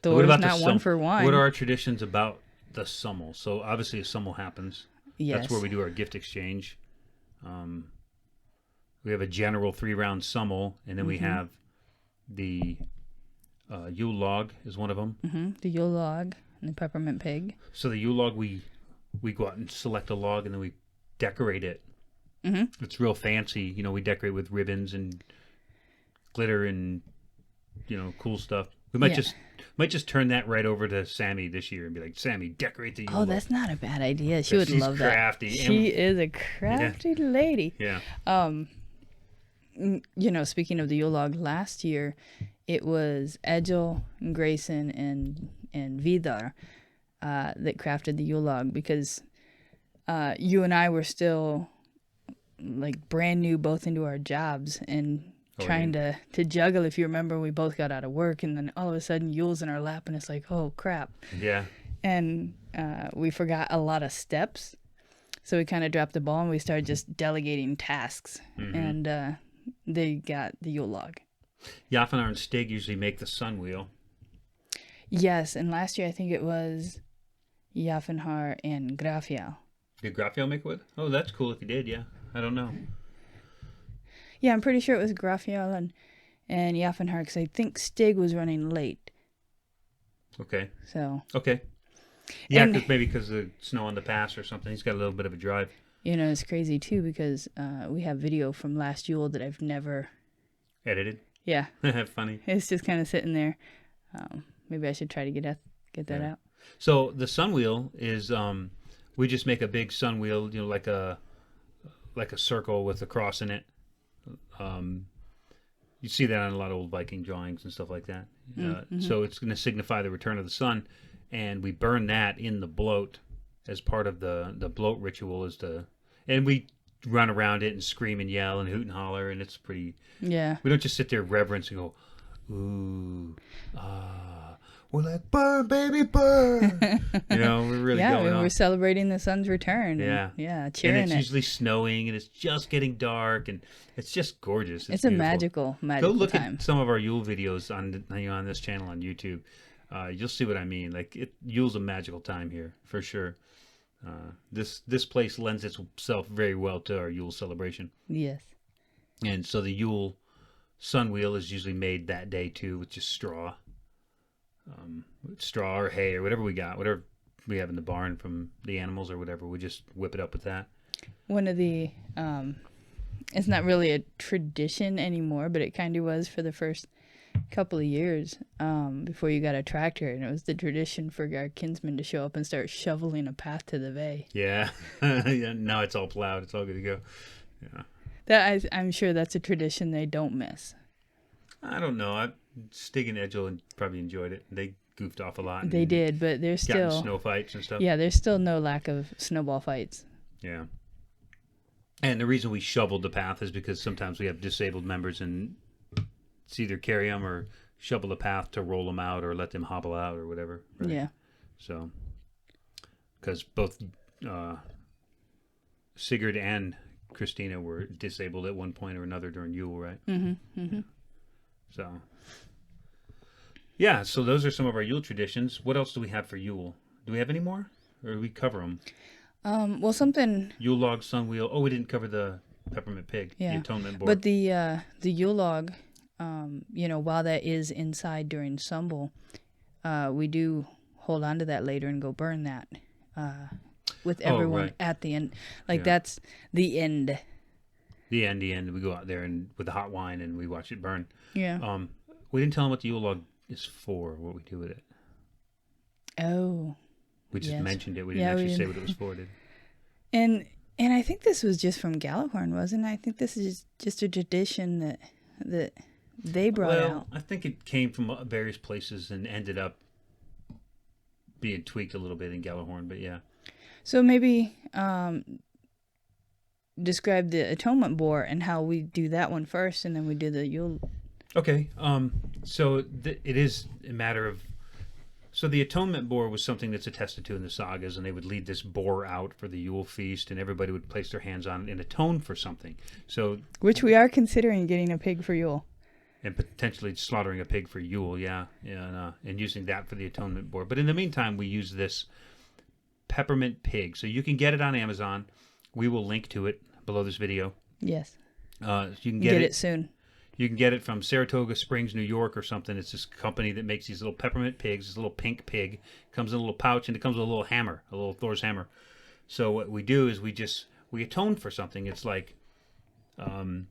But Thor's not one for wine. What are our traditions about the Summel? So obviously a Summel happens. Yes. That's where we do our gift exchange. We have a general 3-round Summel, and then we have the Yule log is one of them. The Yule log and the peppermint pig. So the Yule log, we go out and select a log, and then we decorate it. It's real fancy. We decorate with ribbons and glitter and cool stuff. We might just turn that right over to Sammy this year and be like, Sammy, decorate the Yule log. That's not a bad idea. She would love that. Crafty. She is a crafty lady. Yeah. Speaking of the Yule log, last year it was Edgel, Grayson, and Vidar that crafted the Yule log, because you and I were still like brand new both into our jobs and trying to juggle. If you remember, we both got out of work, and then all of a sudden Yule's in our lap, and it's like, oh crap. Yeah. And we forgot a lot of steps, so we kind of dropped the ball, and we started just delegating tasks, and they got the Yule log. Yaffenharr and Stig usually make the sun wheel. Yes, and last year I think it was Yaffenharr and Grafiel. Did Grafiel make wood? Oh, that's cool if he did, yeah. I don't know. Yeah, I'm pretty sure it was Grafiel and Yaffenharr, because I think Stig was running late. Okay. So. Okay. Yeah, because of snow on the pass or something. He's got a little bit of a drive. It's crazy too, because we have video from last Yule that I've never edited. Yeah. Funny. It's just kind of sitting there. Maybe I should try to get that out. So the sun wheel is we just make a big sun wheel, like a circle with a cross in it, You see that on a lot of old Viking drawings and stuff like that. So it's going to signify the return of the sun, and we burn that in the bloat as part of the bloat ritual. And we run around it and scream and yell and hoot and holler, and it's pretty. Yeah. We don't just sit there reverence and go, ooh, we're like, burn, baby, burn. We're really going on. We're celebrating the sun's return. Yeah. Cheering and it's usually snowing, and it's just getting dark, and it's just gorgeous. It's a magical time. Go look at some of our Yule videos on this channel on YouTube. You'll see what I mean. Like, Yule's a magical time here, for sure. This place lends itself very well to our Yule celebration. Yes. And so the Yule sun wheel is usually made that day, too, with just straw. Straw or hay or whatever we got, whatever we have in the barn from the animals or whatever, we just whip it up with that. One of the it's not really a tradition anymore, but it kind of was for the first couple of years before you got a tractor, and it was the tradition for our kinsmen to show up and start shoveling a path to the bay. Yeah. Now it's all plowed, it's all good to go. I'm sure that's a tradition they don't miss. I don't know. Stig and Edgel probably enjoyed it. They goofed off a lot. They did, but there's still snow fights and stuff. Yeah, there's still no lack of snowball fights. Yeah. And the reason we shoveled the path is because sometimes we have disabled members, and it's either carry them or shovel the path to roll them out or let them hobble out or whatever. Right? Yeah. So, because both Sigurd and Christina were disabled at one point or another during Yule, right? Mm-hmm. Mm-hmm. So, yeah, so those are some of our Yule traditions. What else do we have for Yule? Do we have any more? Or do we cover them? Well, something... Yule log, sun wheel. Oh, we didn't cover the peppermint pig, the atonement board. But the Yule log, while that is inside during Sumbul, we do hold on to that later and go burn that with everyone at the end. That's the end. The end. We go out there and with the hot wine and we watch it burn. Yeah. We didn't tell them what the Yule log is for, what we do with it. Oh. We just mentioned it. We didn't actually say what it was for, did we? And I think this was just from Gallahorn, wasn't it? I think this is just a tradition that they brought out. I think it came from various places and ended up being tweaked a little bit in Gallahorn, but yeah. So maybe describe the atonement boar and how we do that one first, and then we do the Yule. Okay. So it is a matter of... So the atonement boar was something that's attested to in the sagas, and they would lead this boar out for the Yule feast, and everybody would place their hands on it and atone for something. So, which we are considering getting a pig for Yule. And potentially slaughtering a pig for Yule, and using that for the atonement boar. But in the meantime, we use this peppermint pig. So you can get it on Amazon. We will link to it below this video. Yes. You can get it soon. You can get it from Saratoga Springs, New York or something. It's this company that makes these little peppermint pigs, this little pink pig. Comes in a little pouch, and it comes with a little hammer, a little Thor's hammer. So what we do is we atone for something. It's like, you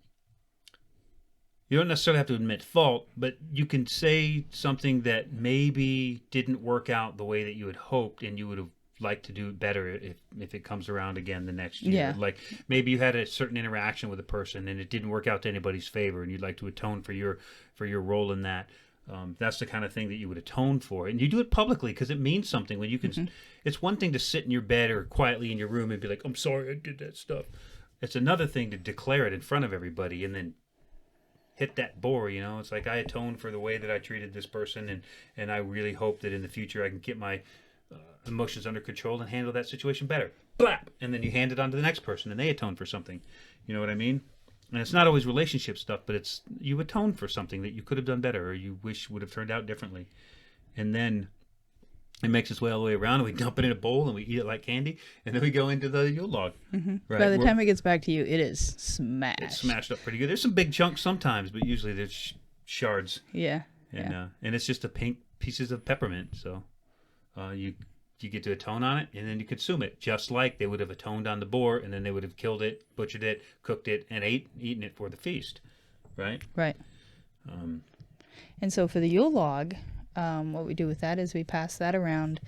don't necessarily have to admit fault, but you can say something that maybe didn't work out the way that you had hoped, and you would have liked to do it better if it comes around again the next year. Yeah. Like maybe you had a certain interaction with a person and it didn't work out to anybody's favor, and you'd like to atone for your role in that. That's the kind of thing that you would atone for, and you do it publicly because it means something. When you can, It's one thing to sit in your bed or quietly in your room and be like, "I'm sorry, I did that stuff." It's another thing to declare it in front of everybody and then hit that boar. It's like, I atone for the way that I treated this person, and I really hope that in the future I can get my emotions under control and handle that situation better. Blap! And then you hand it on to the next person and they atone for something. You know what I mean? And it's not always relationship stuff, but it's you atone for something that you could have done better or you wish would have turned out differently. And then it makes its way all the way around, and we dump it in a bowl and we eat it like candy, and then we go into the Yule log. Mm-hmm. Right? By the time it gets back to you, it is smashed. It's smashed up pretty good. There's some big chunks sometimes, but usually there's shards. Yeah. And it's just a pink pieces of peppermint. So you get to atone on it, and then you consume it, just like they would have atoned on the boar, and then they would have killed it, butchered it, cooked it, and eaten it for the feast, right? Right. And so for the Yule log, what we do with that is we pass that around,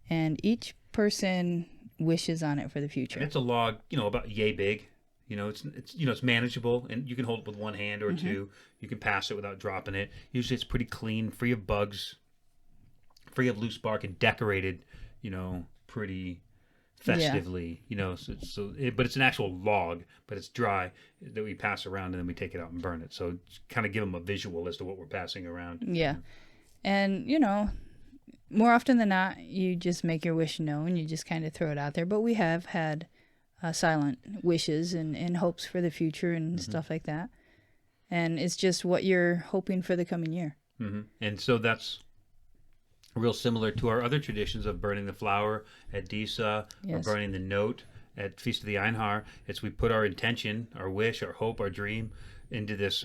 and each person wishes on it for the future. And it's a log, about yay big, You know, it's manageable, and you can hold it with one hand or two. You can pass it without dropping it. Usually it's pretty clean, free of bugs, free of loose bark, and decorated, you know, pretty festively, you know. But it's an actual log, but it's dry, that we pass around, and then we take it out and burn it. So kind of give them a visual as to what we're passing around. Yeah. And, you know, more often than not, you just make your wish known. You just kind of throw it out there. But we have had silent wishes and hopes for the future and stuff like that. And it's just what you're hoping for the coming year. And so that's real similar to our other traditions of burning the flower at Disa, or burning the note at Feast of the Einhar. It's we put our intention, our wish, our hope, our dream into this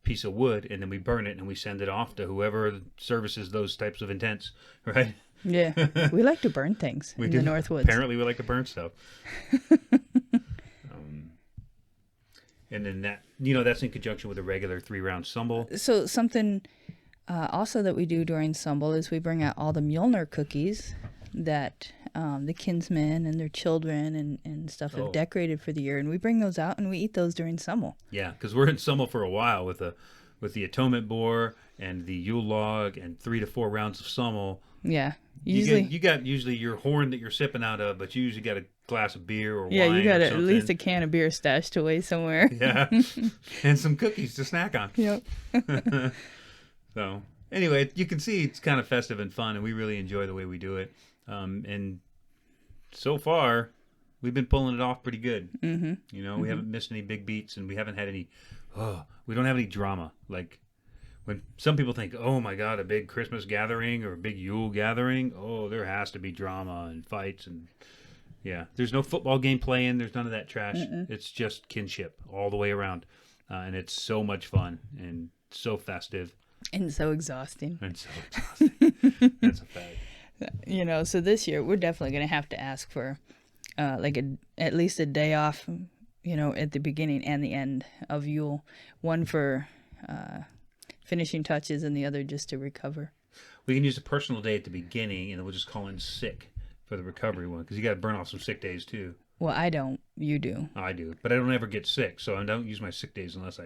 piece of wood, and then we burn it and we send it off to whoever services those types of intents, right? Yeah. We like to burn things in the Northwoods. Apparently we like to burn stuff. And then that, you know, that's in conjunction with a regular 3-round sumbel. So something also that we do during sumbel is we bring out all the Mjolnir cookies that the kinsmen and their children and stuff have decorated for the year, and we bring those out and we eat those during sumbel. Yeah, because we're in sumbel for a while with the atonement boar and the Yule log and 3 to 4 rounds of sumbel. Yeah, you got usually your horn that you're sipping out of, but you usually got a glass of beer or wine. Yeah, you got at least a can of beer stashed away somewhere. Yeah, and some cookies to snack on. Yep. So anyway, you can see it's kind of festive and fun, and we really enjoy the way we do it. And so far, we've been pulling it off pretty good. You know, we haven't missed any big beats, and we haven't had any. We don't have any drama. Like when some people think, "Oh my God, a big Christmas gathering or a big Yule gathering," there has to be drama and fights and. Yeah, there's no football game playing. There's none of that trash. It's just kinship all the way around. And it's so much fun and so festive. And so exhausting. That's a fact. You know, so this year we're definitely going to have to ask for at least a day off, you know, at the beginning and the end of Yule. One for finishing touches and the other just to recover. We can use a personal day at the beginning, and we'll just call in sick for the recovery one, because you got to burn off some sick days too. Well, I don't. You do. I do, but I don't ever get sick, so I don't use my sick days unless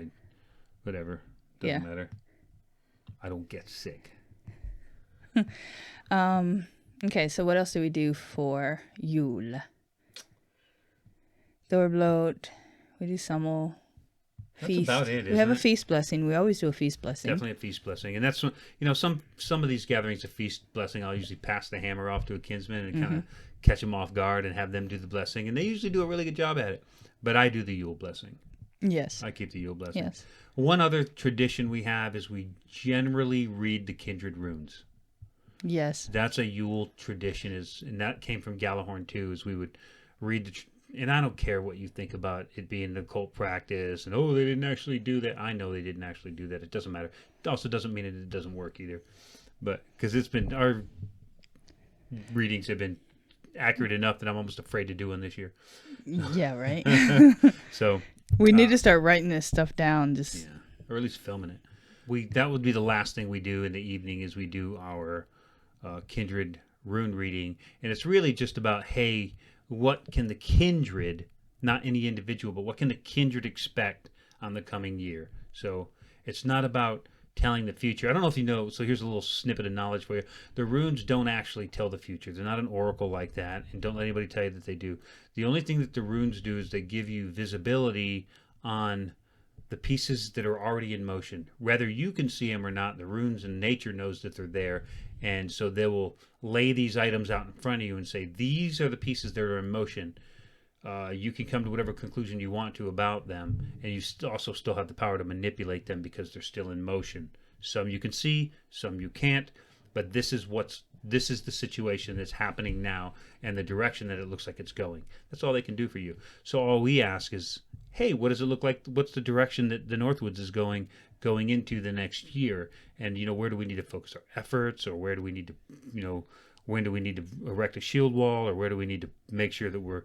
whatever. Doesn't matter. I don't get sick. Okay, so what else do we do for Yule? Bloat. We do summel. Feast. That's about it. We have a feast blessing. We always do a feast blessing. Definitely a feast blessing, and that's, you know, some of these gatherings of feast blessing, I'll usually pass the hammer off to a kinsman and kind of catch them off guard and have them do the blessing, and they usually do a really good job at it. But I do the Yule blessing. Yes. I keep the Yule blessing. Yes. One other tradition we have is we generally read the kindred runes. Yes. That's a Yule tradition, and that came from Galahorn too. Is we would read and I don't care what you think about it being an occult practice and they didn't actually do that. I know they didn't actually do that. It doesn't matter. It also doesn't mean it doesn't work either. But because our readings have been accurate enough that I'm almost afraid to do one this year. Yeah, right. So we need to start writing this stuff down, or at least filming it. That would be the last thing we do in the evening is we do our kindred rune reading, and it's really just about, hey, what can the kindred, not any individual, but what can the kindred expect on the coming year? So it's not about telling the future. I don't know if you know, so here's a little snippet of knowledge for you. The runes don't actually tell the future. They're not an oracle like that, and don't let anybody tell you that they do. The only thing that the runes do is they give you visibility on the pieces that are already in motion. Whether you can see them or not, the runes and nature knows that they're there. And so they will lay these items out in front of you and say, these are the pieces that are in motion. You can come to whatever conclusion you want to about them. And you also still have the power to manipulate them because they're still in motion. Some you can see, some you can't. But this is the situation that's happening now and the direction that it looks like it's going. That's all they can do for you. So all we ask is, hey, what does it look like? What's the direction that the Northwoods is going into the next year? And, you know, where do we need to focus our efforts, or where do we need to, when do we need to erect a shield wall, or where do we need to make sure that we're,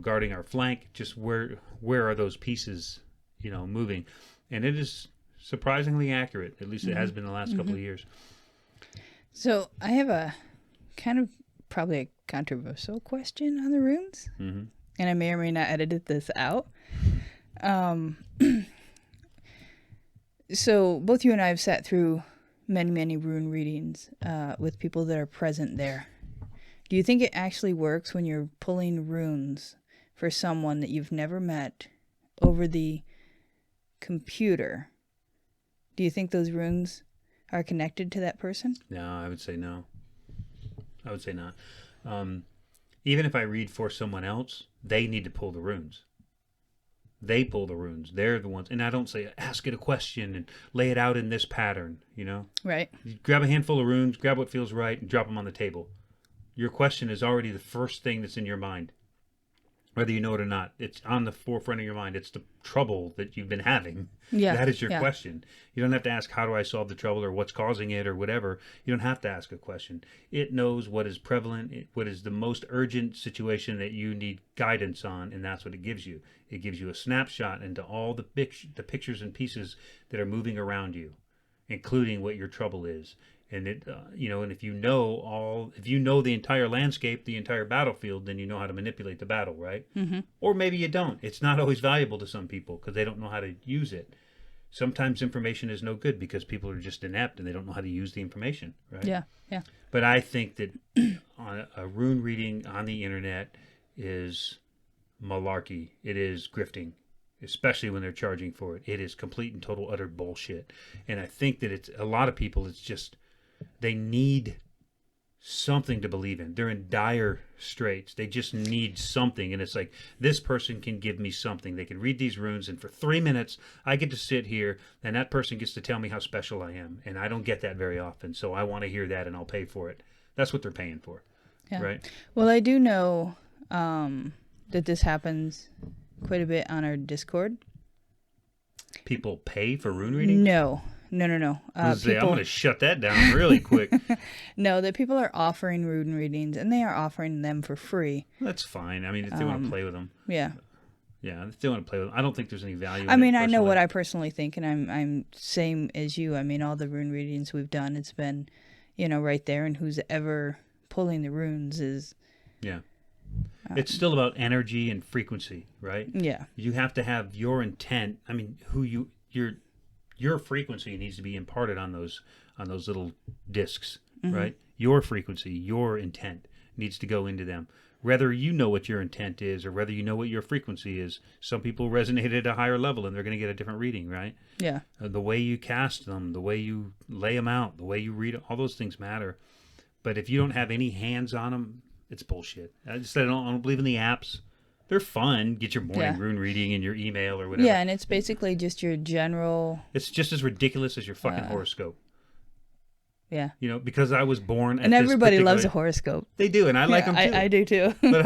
guarding our flank? Just where are those pieces, moving? And it is surprisingly accurate. At least it has been the last couple of years. So I have a kind of probably a controversial question on the runes. and I may or may not edit this out. So both you and I have sat through many, many rune readings with people that are present there. Do you think it actually works when you're pulling runes for someone that you've never met over the computer? Do you think those runes are connected to that person? No, I would say no. I would say not. Even if I read for someone else, they need to pull the runes. They pull the runes. They're the ones. And I don't say, ask it a question and lay it out in this pattern, you know? Right. You grab a handful of runes, grab what feels right, and drop them on the table. Your question is already the first thing that's in your mind. Whether you know it or not, it's on the forefront of your mind. It's the trouble that you've been having. Yeah. That is your question. You don't have to ask, how do I solve the trouble, or what's causing it, or whatever. You don't have to ask a question. It knows what is prevalent, what is the most urgent situation that you need guidance on, and that's what it gives you. It gives you a snapshot into all the pictures and pieces that are moving around you, including what your trouble is. And it, and if you know the entire landscape, the entire battlefield, then you know how to manipulate the battle, right? Mm-hmm. Or maybe you don't. It's not always valuable to some people because they don't know how to use it. Sometimes information is no good because people are just inept and they don't know how to use the information, right? Yeah, yeah. But I think that on a rune reading on the internet is malarkey. It is grifting, especially when they're charging for it. It is complete and total utter bullshit. And I think that it's a lot of people, it's just, they need something to believe in. They're in dire straits. They just need something. And it's like, this person can give me something. They can read these runes, and for 3 minutes, I get to sit here, and that person gets to tell me how special I am. And I don't get that very often. So I want to hear that, and I'll pay for it. That's what they're paying for. Yeah. Right? Well, I do know that this happens quite a bit on our Discord. People pay for rune reading? No. I'm going to shut that down really quick. No, that people are offering rune readings, and they are offering them for free. That's fine. I mean, if they want to play with them. Yeah. Yeah, if they want to play with them. I don't think there's any value in I mean, it, I know personally. what I personally think, and I'm same as you. I mean, all the rune readings we've done, it's been, right there, and who's ever pulling the runes is... Yeah. It's still about energy and frequency, right? Yeah. You have to have your intent. I mean, your frequency needs to be imparted on those little discs, right? Your frequency, your intent needs to go into them. Whether you know what your intent is or whether you know what your frequency is, some people resonate at a higher level and they're going to get a different reading, right? Yeah. The way you cast them, the way you lay them out, the way you read it, all those things matter. But if you don't have any hands on them, it's bullshit. I don't believe in the apps. They're fun. Get your morning rune reading in your email or whatever. Yeah, and it's basically just your general... It's just as ridiculous as your fucking horoscope. Yeah. Because I was born at and everybody this loves a horoscope. They do, and I like them too. I do too. But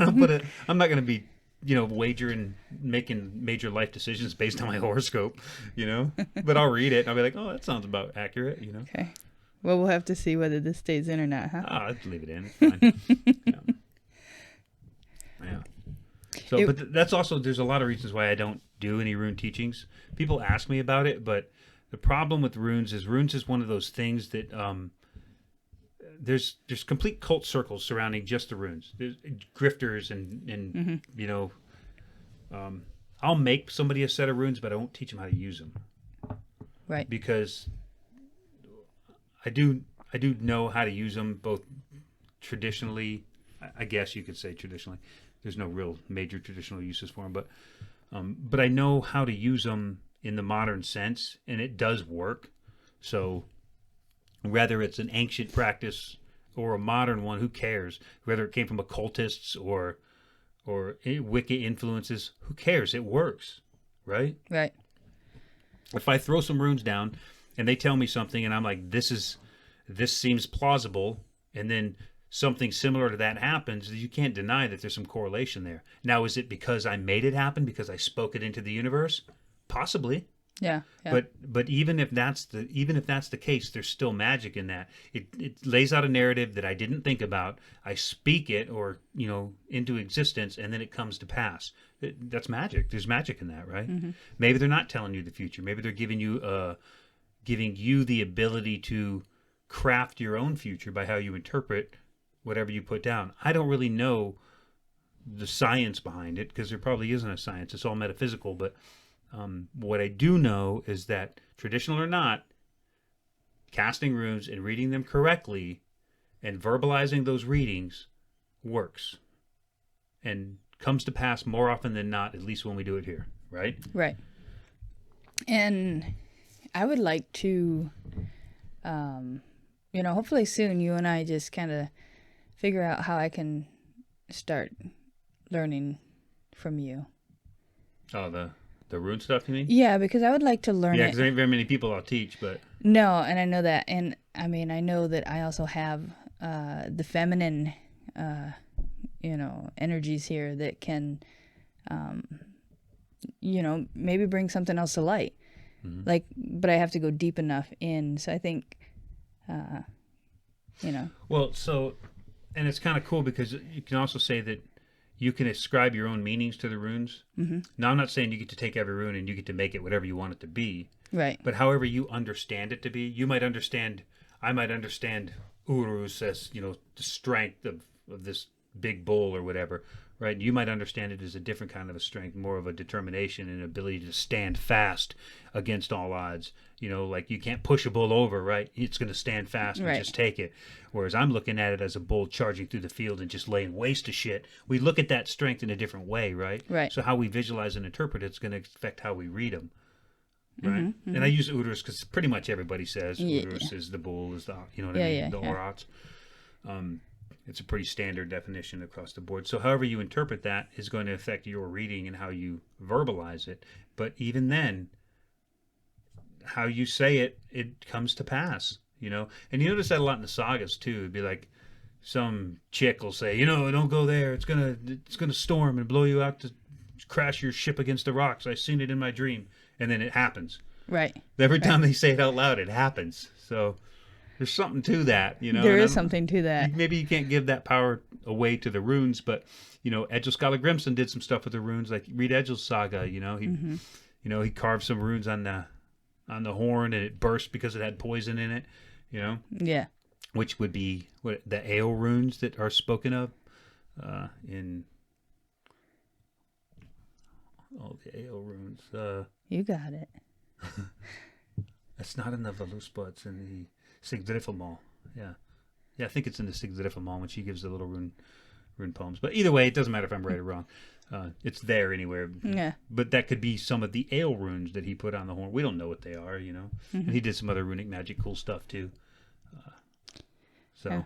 I'm not going to be, wagering, making major life decisions based on my horoscope, But I'll read it, and I'll be like, oh, that sounds about accurate, Okay. Well, we'll have to see whether this stays in or not, huh? I'd leave it in. It's fine. Yeah. So, but that's also, there's a lot of reasons why I don't do any rune teachings. People ask me about it, but the problem with runes is one of those things that there's complete cult circles surrounding just the runes. There's grifters and I'll make somebody a set of runes, but I won't teach them how to use them. Right. Because I do know how to use them both traditionally. I guess you could say traditionally. There's no real major traditional uses for them, but I know how to use them in the modern sense, and it does work. So whether it's an ancient practice or a modern one, who cares? Whether it came from occultists or Wicca influences, who cares? It works, right? Right. If I throw some runes down and they tell me something and I'm like, this seems plausible, and then something similar to that happens, you can't deny that there's some correlation there. Now, is it because I made it happen, because I spoke it into the universe? Possibly. Yeah. But even if that's the case, there's still magic in that. It lays out a narrative that I didn't think about. I speak it or into existence, and then it comes to pass. That's magic. There's magic in that, right? Mm-hmm. Maybe they're not telling you the future. Maybe they're giving you the ability to craft your own future by how you interpret whatever you put down. I don't really know the science behind it, because there probably isn't a science. It's all metaphysical. But what I do know is that, traditional or not, casting runes and reading them correctly and verbalizing those readings works and comes to pass more often than not, at least when we do it here, right? Right. And I would like to, hopefully soon you and I just kind of figure out how I can start learning from you. Oh, the rune stuff, you mean? Yeah, because I would like to learn Yeah, it. because there ain't very many people I'll teach, but... No, and I know that. And, I mean, I know that I also have the feminine, energies here that can, maybe bring something else to light. Mm-hmm. But I have to go deep enough in. So I think, Well, so, and it's kind of cool because you can also say that you can ascribe your own meanings to the runes. Mm-hmm. Now, I'm not saying you get to take every rune and you get to make it whatever you want it to be. Right. But however you understand it to be, I might understand Urus as, the strength of this big bull or whatever, right? You might understand it as a different kind of a strength, more of a determination and ability to stand fast against all odds. Like you can't push a bull over, right? It's going to stand fast and just take it. Whereas I'm looking at it as a bull charging through the field and just laying waste to shit. We look at that strength in a different way, right? Right. So how we visualize and interpret it's going to affect how we read them. Right, mm-hmm. And I use Urus because pretty much everybody says Urus is the bull, is the the Orats. It's a pretty standard definition across the board. So however you interpret that is going to affect your reading and how you verbalize it. But even then, how you say it, it comes to pass. And you notice that a lot in the sagas too. It'd be like some chick will say, don't go there. It's gonna storm and blow you out to crash your ship against the rocks. I've seen it in my dream. And then it happens. Right. Every time they say it out loud, it happens. So there's something to that, There is something to that. Maybe you can't give that power away to the runes, but Egil Skallagrimsson did some stuff with the runes. Like read Egil's saga. He carved some runes on the horn, and it burst because it had poison in it. Yeah. Which would be the ale runes that are spoken of in. Oh, the ale runes. You got it. It's not in the Voluspa. It's in the Sigdrifamal. Yeah. I think it's in the Sigdrifamal when she gives the little rune poems. But either way, it doesn't matter if I'm right or wrong. It's there anywhere. Yeah. But that could be some of the ale runes that he put on the horn. We don't know what they are, Mm-hmm. And he did some other runic magic cool stuff too. Yeah.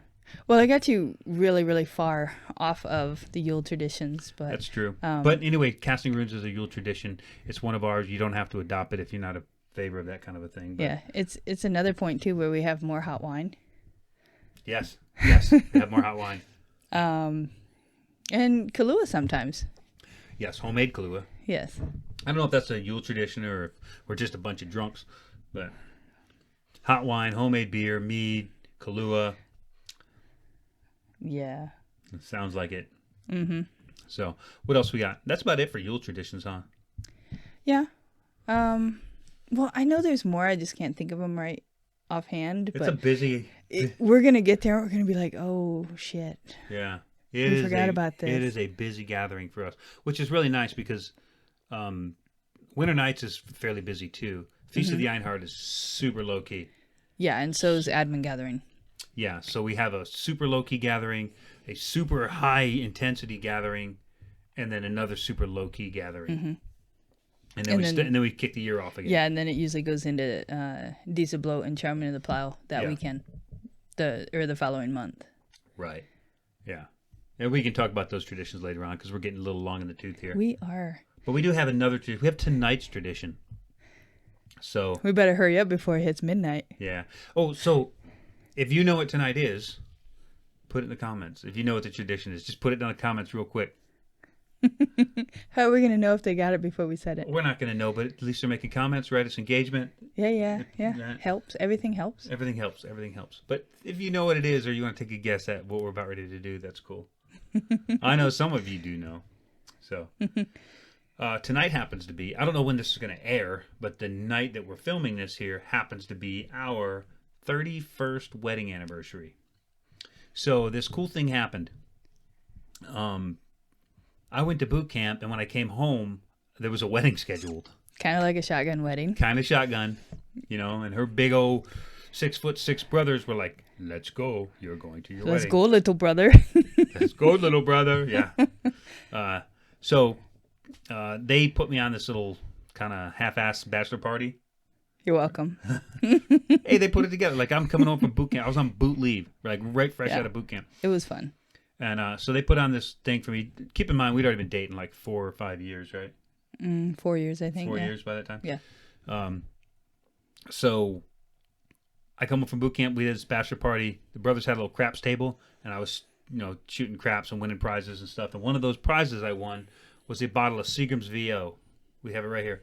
Well, I got you really, really far off of the Yule traditions, but that's true. But anyway, casting runes is a Yule tradition. It's one of ours. You don't have to adopt it if you're not a favor of that kind of a thing. But yeah, it's another point too where we have more hot wine. Yes, have more hot wine. And Kahlua sometimes. Yes, homemade Kahlua. Yes. I don't know if that's a Yule tradition or if we're just a bunch of drunks, but hot wine, homemade beer, mead, Kahlua. Yeah. It sounds like it. Mm-hmm. So, what else we got? That's about it for Yule traditions, huh? Yeah. Well, I know there's more. I just can't think of them right offhand. It's a busy... we're going to get there. We're going to be like, oh, shit. Yeah. We forgot about this. It is a busy gathering for us, which is really nice because Winter Nights is fairly busy too. Feast of the Einhar is super low-key. Yeah, and so is Advent Gathering. Yeah, so we have a super low-key gathering, a super high-intensity gathering, and then another super low-key gathering. Mm-hmm. And then we kick the year off again. Yeah, and then it usually goes into Disa Bloat and Charming of the Plow that weekend, the following month. Right, yeah. And we can talk about those traditions later on because we're getting a little long in the tooth here. We are. But we do have another tradition. We have tonight's tradition. So we better hurry up before it hits midnight. Yeah. Oh, so... if you know what tonight is, put it in the comments. If you know what the tradition is, just put it in the comments real quick. How are we going to know if they got it before we said it? We're not going to know, but at least they're making comments, right? It's engagement. Yeah. Helps. Everything helps. Everything helps. But if you know what it is or you want to take a guess at what we're about ready to do, that's cool. I know some of you do know. So tonight happens to be, I don't know when this is going to air, but the night that we're filming this here happens to be our 31st wedding anniversary. So this cool thing happened. I went to boot camp, and when I came home, there was a wedding scheduled. Kind of like a shotgun wedding. Kind of shotgun, and her big old 6'6" brothers were like, "Let's go! You're going to your Let's wedding. go, little brother." Let's go, little brother." Yeah. So they put me on this little kind of half-assed bachelor party. You're welcome. Hey, they put it together. Like, I'm coming home from boot camp. I was on boot leave, like right fresh out of boot camp. It was fun. And so they put on this thing for me. Keep in mind, we'd already been dating like 4 or 5 years, right? 4 years, I think. 4 years by that time. Yeah. So I come home from boot camp. We did this bachelor party. The brothers had a little craps table, and I was, shooting craps and winning prizes and stuff. And one of those prizes I won was a bottle of Seagram's VO. We have it right here.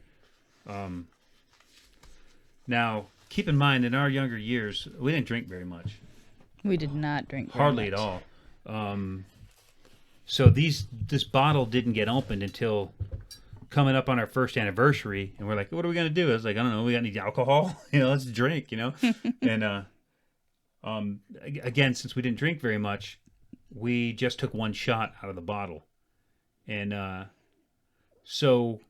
Now, keep in mind, in our younger years, we didn't drink very much. We did not drink very Hardly much. at all. So this bottle didn't get opened until coming up on our first anniversary, and we're like, "What are we gonna do?" I was like, "I don't know. We got any alcohol? Let's drink." And again, since we didn't drink very much, we just took one shot out of the bottle, and so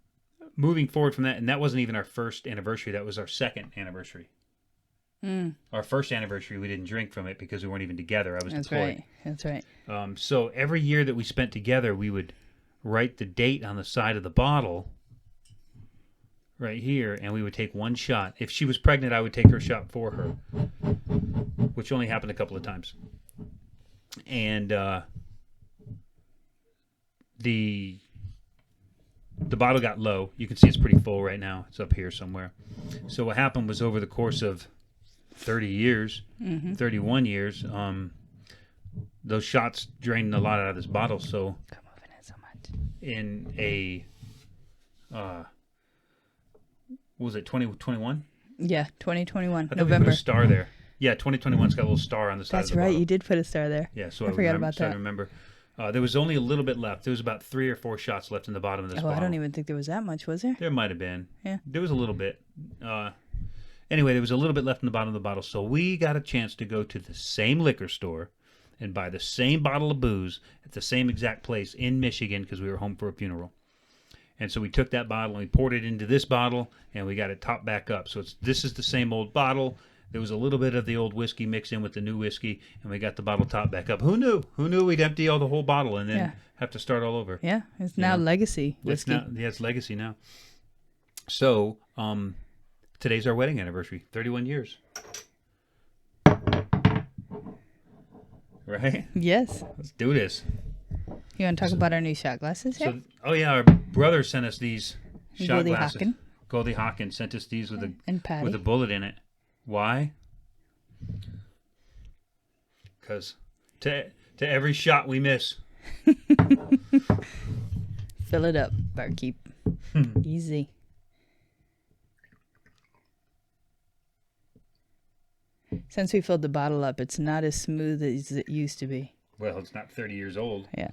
moving forward from that, and that wasn't even our first anniversary. That was our second anniversary. Our first anniversary, we didn't drink from it because we weren't even together. I was deployed. That's right. So every year that we spent together, we would write the date on the side of the bottle right here, and we would take one shot. If she was pregnant, I would take her shot for her, which only happened a couple of times. And the bottle got low. You can see it's pretty full right now. It's up here somewhere. So what happened was, over the course of 30 years, 31 years, those shots drained a lot out of this bottle. So Come moving it so much. in a what was it, 2021? Yeah, 2021, I thought November. we put a star there. Yeah, 2021's got a little star on the side That's of the right. bottle. You did put a star there. Yeah, so I forgot about so I that. remember. There was only a little bit left. There was about 3 or 4 shots left in the bottom of this Oh, bottle. I don't even think there was that much, was there? There might have been. Yeah. There was a little bit. Anyway, there was a little bit left in the bottom of the bottle, so we got a chance to go to the same liquor store and buy the same bottle of booze at the same exact place in Michigan, because we were home for a funeral. And so we took that bottle and we poured it into this bottle, and we got it topped back up. So this is the same old bottle. There was a little bit of the old whiskey mixed in with the new whiskey, and we got the bottle topped back up. Who knew? Who knew we'd empty all the whole bottle and then have to start all over? Yeah, it's now legacy whiskey. It's legacy now. So, today's our wedding anniversary, 31 years. Right? Yes. Let's do this. You want to talk about our new shot glasses here? Our brother sent us these shot Gothi glasses. Haken. Gothi Haken sent us these with And a bullet in it. Why? Because to every shot we miss. Fill it up, barkeep. Easy. Since we filled the bottle up, it's not as smooth as it used to be. Well, it's not 30 years old. Yeah.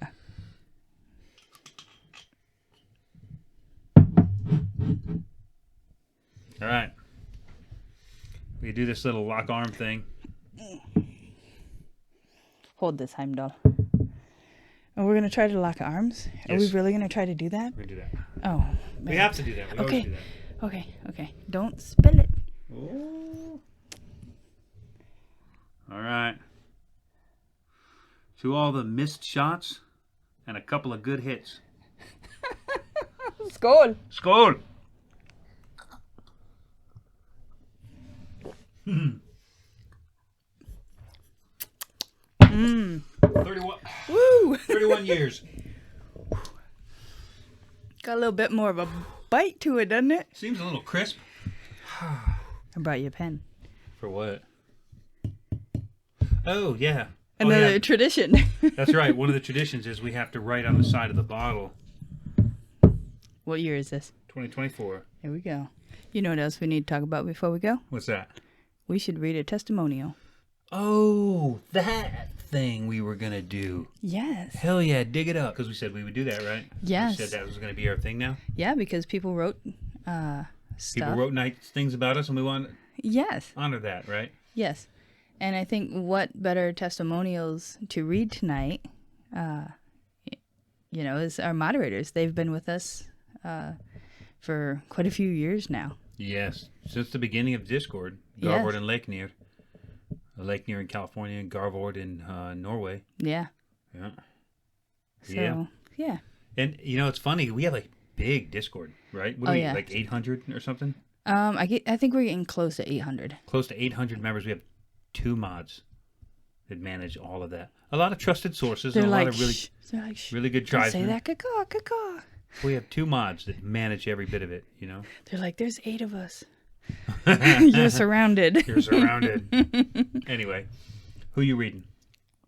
All right. We do this little lock arm thing. Hold this, Heimdall. And we're going to try to lock arms? Are we Yes. really going to try to do that? We're going to do that. Oh, man. We have to do that. We always do that. Okay. Don't spill it. Ooh. All right. To all the missed shots and a couple of good hits. Skål! Skål! 31, Woo! 31 years. Got a little bit more of a bite to it, doesn't it? Seems a little crisp. I brought you a pen. For what? Oh, yeah. Another tradition. That's right. One of the traditions is we have to write on the side of the bottle. What year is this? 2024. Here we go. You know what else we need to talk about before we go? What's that? We should read a testimonial. Oh, that thing we were going to do. Yes. Hell yeah, dig it up. Because we said we would do that, right? Yes. We said that was going to be our thing now. Yeah, because people wrote stuff. People wrote nice things about us, and we want to Yes. honor that, right? Yes. And I think what better testimonials to read tonight as our moderators. They've been with us for quite a few years now. Yes, since the beginning of Discord. Yes. Garvord and Lakenear. Lakenear in California and Garvord in Norway. Yeah. Yeah. So, yeah. And, it's funny. We have, big Discord, right? What are we, 800 or something? I think we're getting close to 800. Close to 800 members. We have 2 mods that manage all of that. A lot of trusted sources. They're and a like, lot of really good tribesmen. Say that, caw. We have 2 mods that manage every bit of it, They're like, there's 8 of us. You're surrounded. You're surrounded. Anyway, who you reading?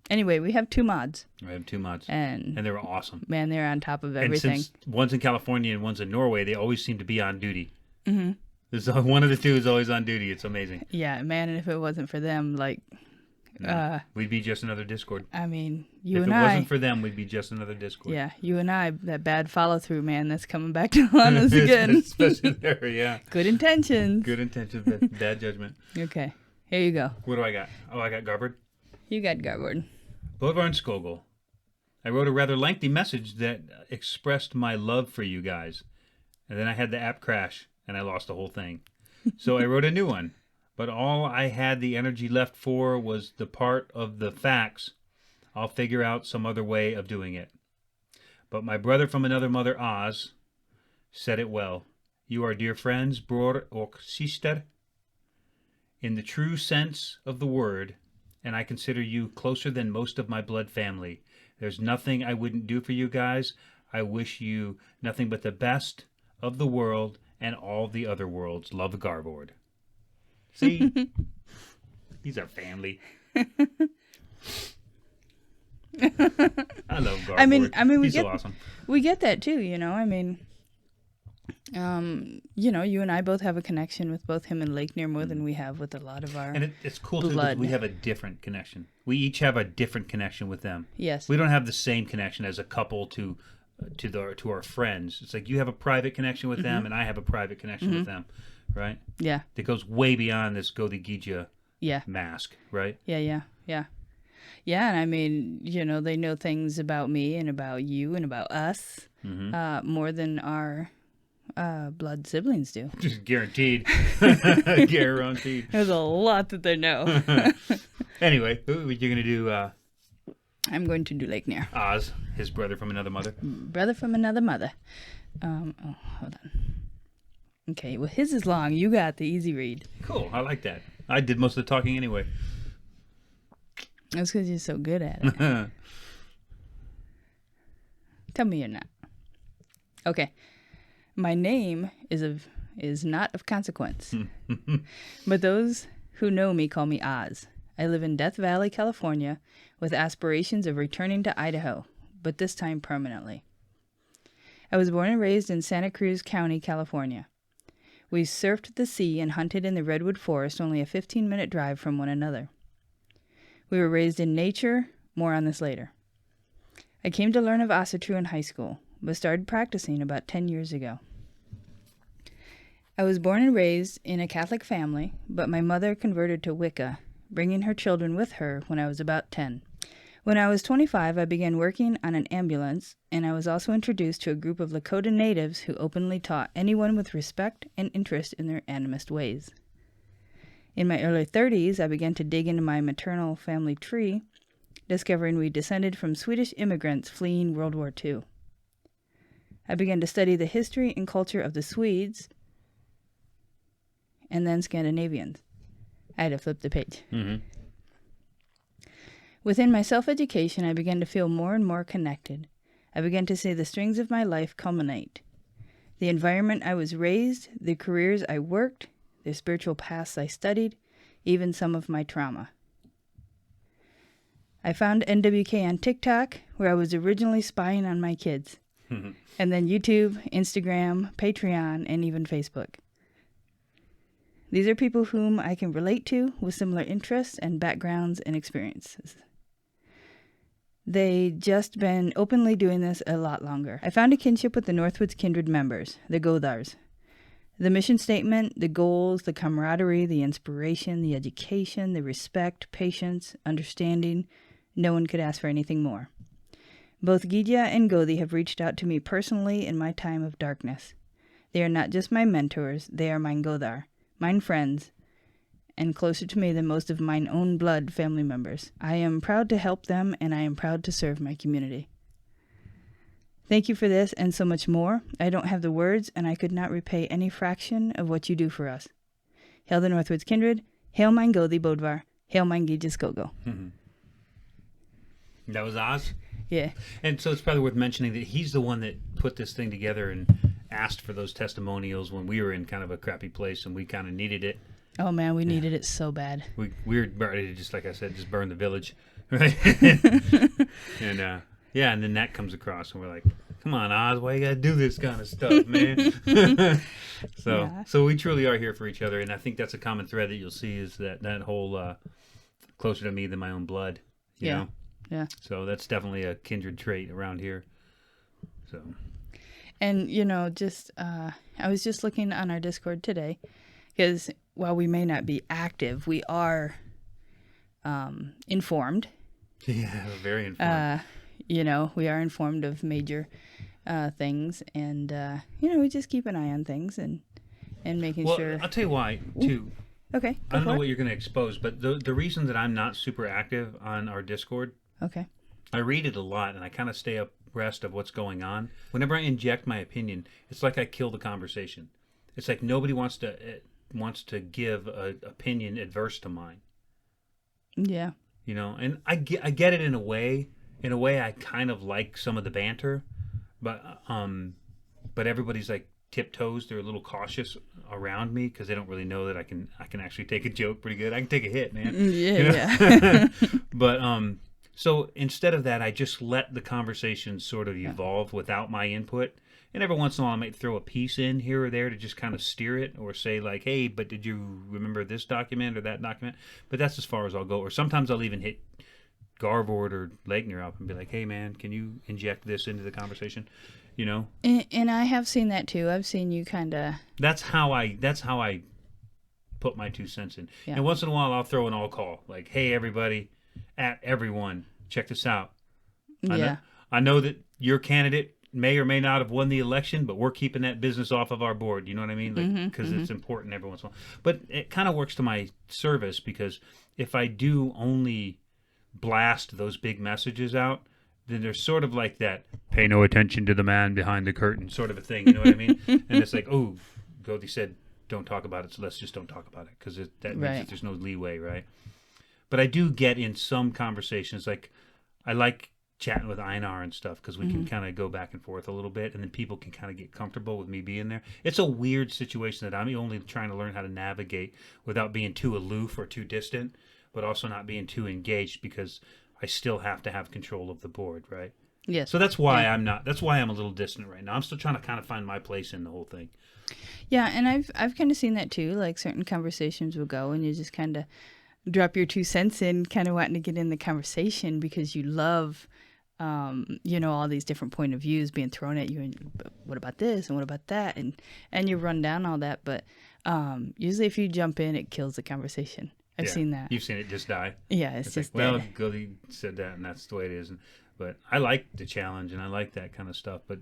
Anyway, we have 2 mods. We have 2 mods. And they were awesome. Man, they're on top of everything. And since one's in California and one's in Norway, they always seem to be on duty. Mm-hmm. There's one of the 2 is always on duty. It's amazing. Yeah, man, and if it wasn't for them, we'd be just another Discord. I mean, if it wasn't for them, we'd be just another Discord. Yeah, you and I, that bad follow-through, man, that's coming back to haunt us again. Especially there, yeah. Good intentions. Good intentions, bad judgment. Okay, here you go. What do I got? Oh, I got Garvord. You got Garvord. Bodvarr and Skogul. I wrote a rather lengthy message that expressed my love for you guys. And then I had the app crash, and I lost the whole thing. So I wrote a new one. But all I had the energy left for was the part of the facts. I'll figure out some other way of doing it. But my brother from another mother, Oz, said it well. You are dear friends, bror och syster, in the true sense of the word, and I consider you closer than most of my blood family. There's nothing I wouldn't do for you guys. I wish you nothing but the best of the world and all the other worlds. Love, Garvord. See? He's our family. I love Garvord. I mean, He's so awesome. We get that too, I mean, you and I both have a connection with both him and Lakenear more than we have with a lot of our And it's cool too because we have a different connection. We each have a different connection with them. Yes. We don't have the same connection as a couple to our friends. It's like you have a private connection with them, and I have a private connection with them, right? Yeah. That goes way beyond this Gothi Gydia mask, right? Yeah, and I mean, they know things about me and about you and about us more than our blood siblings do. Just guaranteed. Guaranteed. There's a lot that they know. Anyway, you're going to do... I'm going to do Lakenear. Oz, his brother from another mother. Brother from another mother. Hold on. Okay, well, his is long. You got the easy read. Cool, I like that. I did most of the talking anyway. That's because you're so good at it. Tell me you're not. Okay. My name is not of consequence. But those who know me call me Oz. I live in Death Valley, California, with aspirations of returning to Idaho, but this time permanently. I was born and raised in Santa Cruz County, California. We surfed the sea and hunted in the redwood forest, only a 15-minute drive from one another. We were raised in nature, more on this later. I came to learn of Asatru in high school, but started practicing about 10 years ago. I was born and raised in a Catholic family, but my mother converted to Wicca, bringing her children with her when I was about 10. When I was 25, I began working on an ambulance, and I was also introduced to a group of Lakota natives who openly taught anyone with respect and interest in their animist ways. In my early 30s, I began to dig into my maternal family tree, discovering we descended from Swedish immigrants fleeing World War II. I began to study the history and culture of the Swedes, and then Scandinavians. I had to flip the page. Mm-hmm. Within my self-education, I began to feel more and more connected. I began to see the strings of my life culminate. The environment I was raised, the careers I worked, the spiritual paths I studied, even some of my trauma. I found NWK on TikTok, where I was originally spying on my kids. And then YouTube, Instagram, Patreon, and even Facebook. These are people whom I can relate to with similar interests and backgrounds and experiences. They just been openly doing this a lot longer. I found a kinship with the Northwoods Kindred members, the Godthars. The mission statement, the goals, the camaraderie, the inspiration, the education, the respect, patience, understanding, no one could ask for anything more. Both Gydia and Gothi have reached out to me personally in my time of darkness. They are not just my mentors, they are mine Bodvarr, mine friends, and closer to me than most of mine own blood family members. I am proud to help them, and I am proud to serve my community. Thank you for this and so much more. I don't have the words, and I could not repay any fraction of what you do for us. Hail the Northwoods Kindred. Hail mine Gothi Bodvarr. Hail mine Gydia Skogul. That was Oz? Yeah. And so it's probably worth mentioning that he's the one that put this thing together and asked for those testimonials when we were in kind of a crappy place and we kind of needed it. Oh, man, we needed it so bad. We were ready to, just like I said, just burn the village. Right? And, and then that comes across and we're like, come on, Oz, why you got to do this kind of stuff, man? So we truly are here for each other. And I think that's a common thread that you'll see is that whole closer to me than my own blood, you know? Yeah. So that's definitely a kindred trait around here. So, and just I was just looking on our Discord today, because while we may not be active, we are informed. Yeah, very informed. We are informed of major things, and we just keep an eye on things and making sure. I'll tell you why too. Okay. I don't know what you're going to expose, but the reason that I'm not super active on our Discord. Okay. I read it a lot, and I kind of stay abreast of what's going on. Whenever I inject my opinion, it's like I kill the conversation. It's like nobody wants to give an opinion adverse to mine. Yeah. And I get it in a way. In a way, I kind of like some of the banter, but everybody's like tiptoes. They're a little cautious around me because they don't really know that I can actually take a joke pretty good. I can take a hit, man. Yeah. But so instead of that, I just let the conversation sort of evolve without my input. And every once in a while, I might throw a piece in here or there to just kind of steer it, or say like, hey, but did you remember this document or that document? But that's as far as I'll go. Or sometimes I'll even hit Garvord or Leitner up and be like, hey, man, can you inject this into the conversation? And I have seen that too. I've seen you kind of. That's how I put my 2 cents in. Yeah. And once in a while, I'll throw an all call like, hey, everybody, at everyone, check this out. I know that your candidate may or may not have won the election, but we're keeping that business off of our board. You know what I mean? Because it's important every once in a while. But it kind of works to my service, because if I do only blast those big messages out, then there's sort of like that pay no attention to the man behind the curtain sort of a thing. You know what I mean? And it's like, oh, Gothi said don't talk about it, so let's just don't talk about it, because that means that there's no leeway, right? But I do get in some conversations, like I like chatting with Einhar and stuff, because we can kind of go back and forth a little bit, and then people can kind of get comfortable with me being there. It's a weird situation that I'm only trying to learn how to navigate without being too aloof or too distant, but also not being too engaged, because I still have to have control of the board, right? Yes. So that's why that's why I'm a little distant right now. I'm still trying to kind of find my place in the whole thing. Yeah, and I've kind of seen that too. Like certain conversations will go and you just kind of drop your 2 cents in, kind of wanting to get in the conversation because you love, all these different point of views being thrown at you. And what about this and what about that? And you run down all that. But usually if you jump in, it kills the conversation. I've seen that. You've seen it just die. Yeah, it's just like, well, dead. Gothi said that, and that's the way it is. But I like the challenge, and I like that kind of stuff. But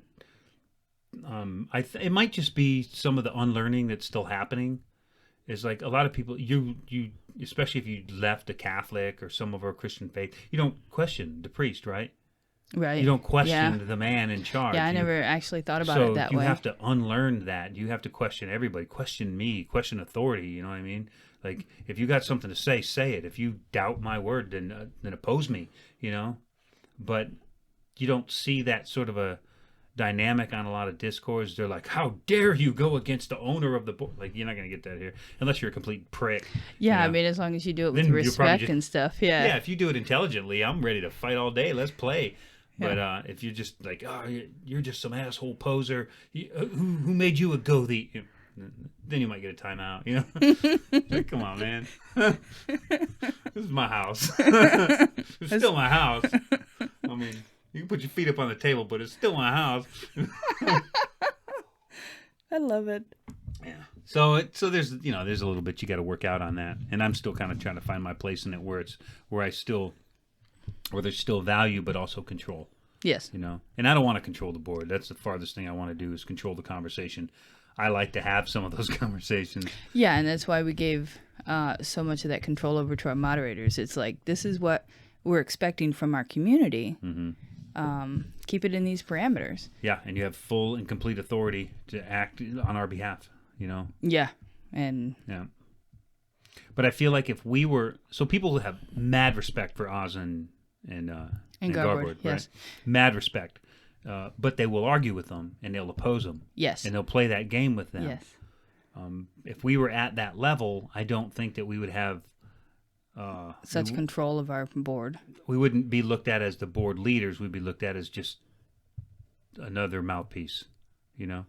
it might just be some of the unlearning that's still happening. Is like a lot of people, you especially if you left a Catholic or some of our Christian faith, you don't question the priest, right? Right. You don't question the man in charge. Yeah, I never actually thought about it that way. So you have to unlearn that. You have to question everybody. Question me. Question authority. You know what I mean? Like, if you got something to say, say it. If you doubt my word, then oppose me, But you don't see that sort of a dynamic on a lot of discords. They're like, how dare you go against the owner of the board? Like, you're not going to get that here. Unless you're a complete prick. Yeah, I mean, as long as you do it with respect and stuff, yeah. Yeah, if you do it intelligently, I'm ready to fight all day. Let's play. But if you're just like, oh, you're just some asshole poser. Who made you a Gothi? Then you might get a timeout, Like, come on, man. This is my house. It's still my house. I mean, you can put your feet up on the table, but it's still my house. I love it. Yeah. So there's there's a little bit you got to work out on that, and I'm still kind of trying to find my place in it where there's still value but also control. Yes. You know, and I don't want to control the board. That's the farthest thing I want to do is control the conversation. I like to have some of those conversations. Yeah, and that's why we gave so much of that control over to our moderators. It's like, this is what we're expecting from our community. Keep it in these parameters. Yeah, and you have full and complete authority to act on our behalf, you know? Yeah, and... Yeah. But I feel like if we were... So people have mad respect for Oz and Garboard, yes. right? Mad respect. But they will argue with them, and they'll oppose them. Yes. And they'll play that game with them. Yes. If we were at that level, I don't think that we would have... such control of our board. We wouldn't be looked at as the board leaders. We'd be looked at as just another mouthpiece, you know?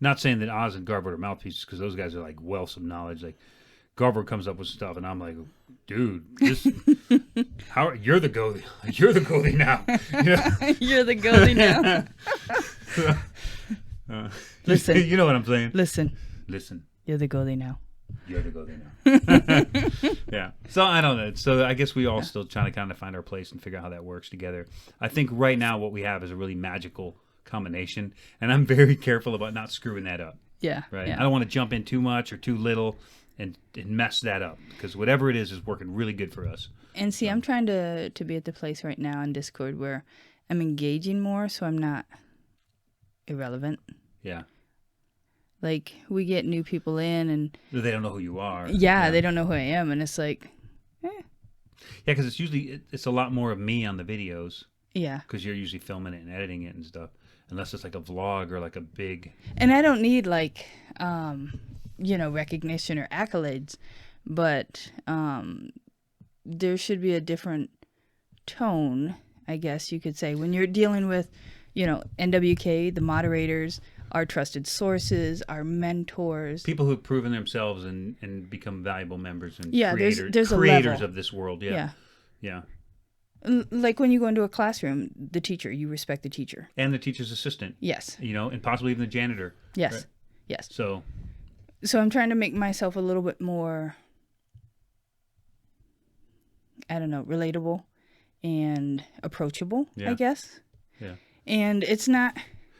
Not saying that Oz and Garboard are mouthpieces, because those guys are like wealths of knowledge. Like, Garboard comes up with stuff, and I'm like, dude, this, you're the Gothi. You're the Gothi now. You know? You're the Gothi now. Listen. You know what I'm saying? Listen. You're the Gothi now. You're the Gothi now. Yeah. So I don't know. So I guess we all still trying to kind of find our place and figure out how that works together. I think right now what we have is a really magical combination, and I'm very careful about not screwing that up. Yeah. Right. Yeah. I don't want to jump in too much or too little and mess that up, because whatever it is working really good for us. And see, I'm trying to be at the place right now in Discord where I'm engaging more, so I'm not irrelevant. Yeah. Like, we get new people in, and They don't know who you are. yeah, they don't know who I am, and it's like, Yeah, because it's usually it's a lot more of me on the videos, yeah. because you're usually filming it and editing it and stuff, unless it's like a vlog or like a big... And I don't need, like, recognition or accolades, but there should be a different tone, I guess you could say, when you're dealing with, NWK, the moderators, our trusted sources, our mentors. People who've proven themselves and become valuable members and there's creators a level of this world. Yeah. Yeah. Like when you go into a classroom, the teacher, you respect the teacher. And the teacher's assistant. Yes. And possibly even the janitor. Yes. Right? Yes. So I'm trying to make myself a little bit more, I don't know, relatable and approachable, I guess. Yeah. And it's not...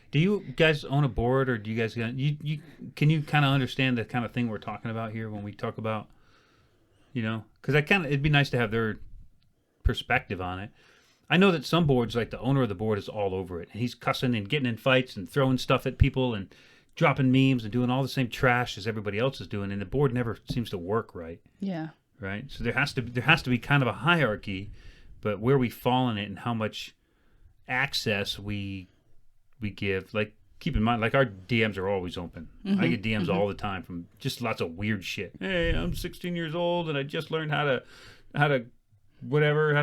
Do you guys own a board, or do you guys can you kind of understand the kind of thing we're talking about here when we talk about, because it'd be nice to have their perspective on it. I know that some boards, like the owner of the board, is all over it, and he's cussing and getting in fights and throwing stuff at people and dropping memes and doing all the same trash as everybody else is doing, and the board never seems to work right. Yeah. Right. So there has to be kind of a hierarchy, but where we fall in it and how much access we give, like, keep in mind, like, our DMs are always open. I get DMs all the time from just lots of weird shit. Hey, I'm 16 years old and I just learned how to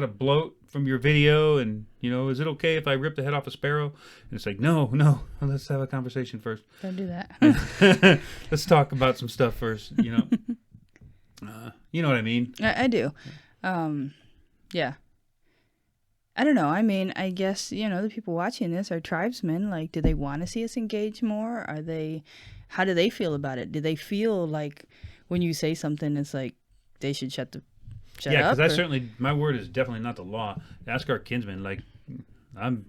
bloat from your video, and is it okay if I rip the head off a sparrow? And it's like, no, let's have a conversation first. Don't do that. Let's talk about some stuff first. You know what I mean? I do. Yeah. I don't know. I mean, I guess, the people watching this are tribesmen. Like, do they want to see us engage more? How do they feel about it? Do they feel like when you say something, it's like they should shut up? Yeah, because my word is definitely not the law. Ask our kinsmen. Like, I'm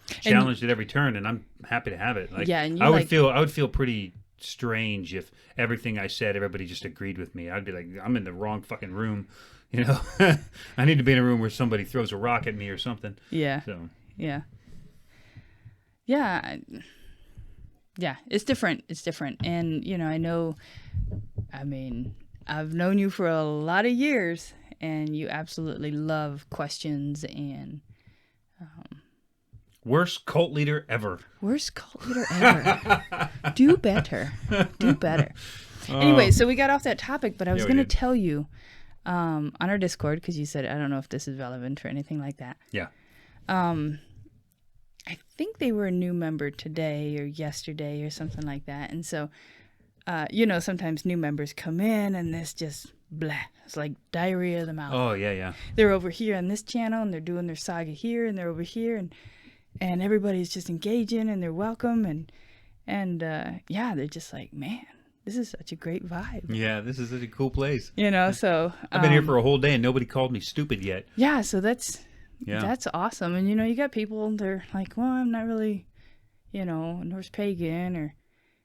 challenged at every turn, and I'm happy to have it. Like, yeah, and I would feel pretty strange if everything I said, everybody just agreed with me. I'd be like, I'm in the wrong fucking room. I need to be in a room where somebody throws a rock at me or something. Yeah. So. Yeah. Yeah. Yeah. It's different. And, I've known you for a lot of years, and you absolutely love questions and... Worst cult leader ever. Do better. Anyway, so we got off that topic, but I was going to tell you... on our Discord, because you said, I don't know if this is relevant or anything like that. Yeah. I think they were a new member today or yesterday or something like that. And so, sometimes new members come in and this just blah. It's like diarrhea of the mouth. Oh, yeah. They're over here on this channel and they're doing their saga here and they're over here and everybody's just engaging and they're welcome and they're just like, man, this is such a great vibe. Yeah, this is such a cool place. So... I've been here for a whole day and nobody called me stupid yet. Yeah, so that's Yeah. That's awesome. And, you got people, they're like, well, I'm not really, Norse pagan, or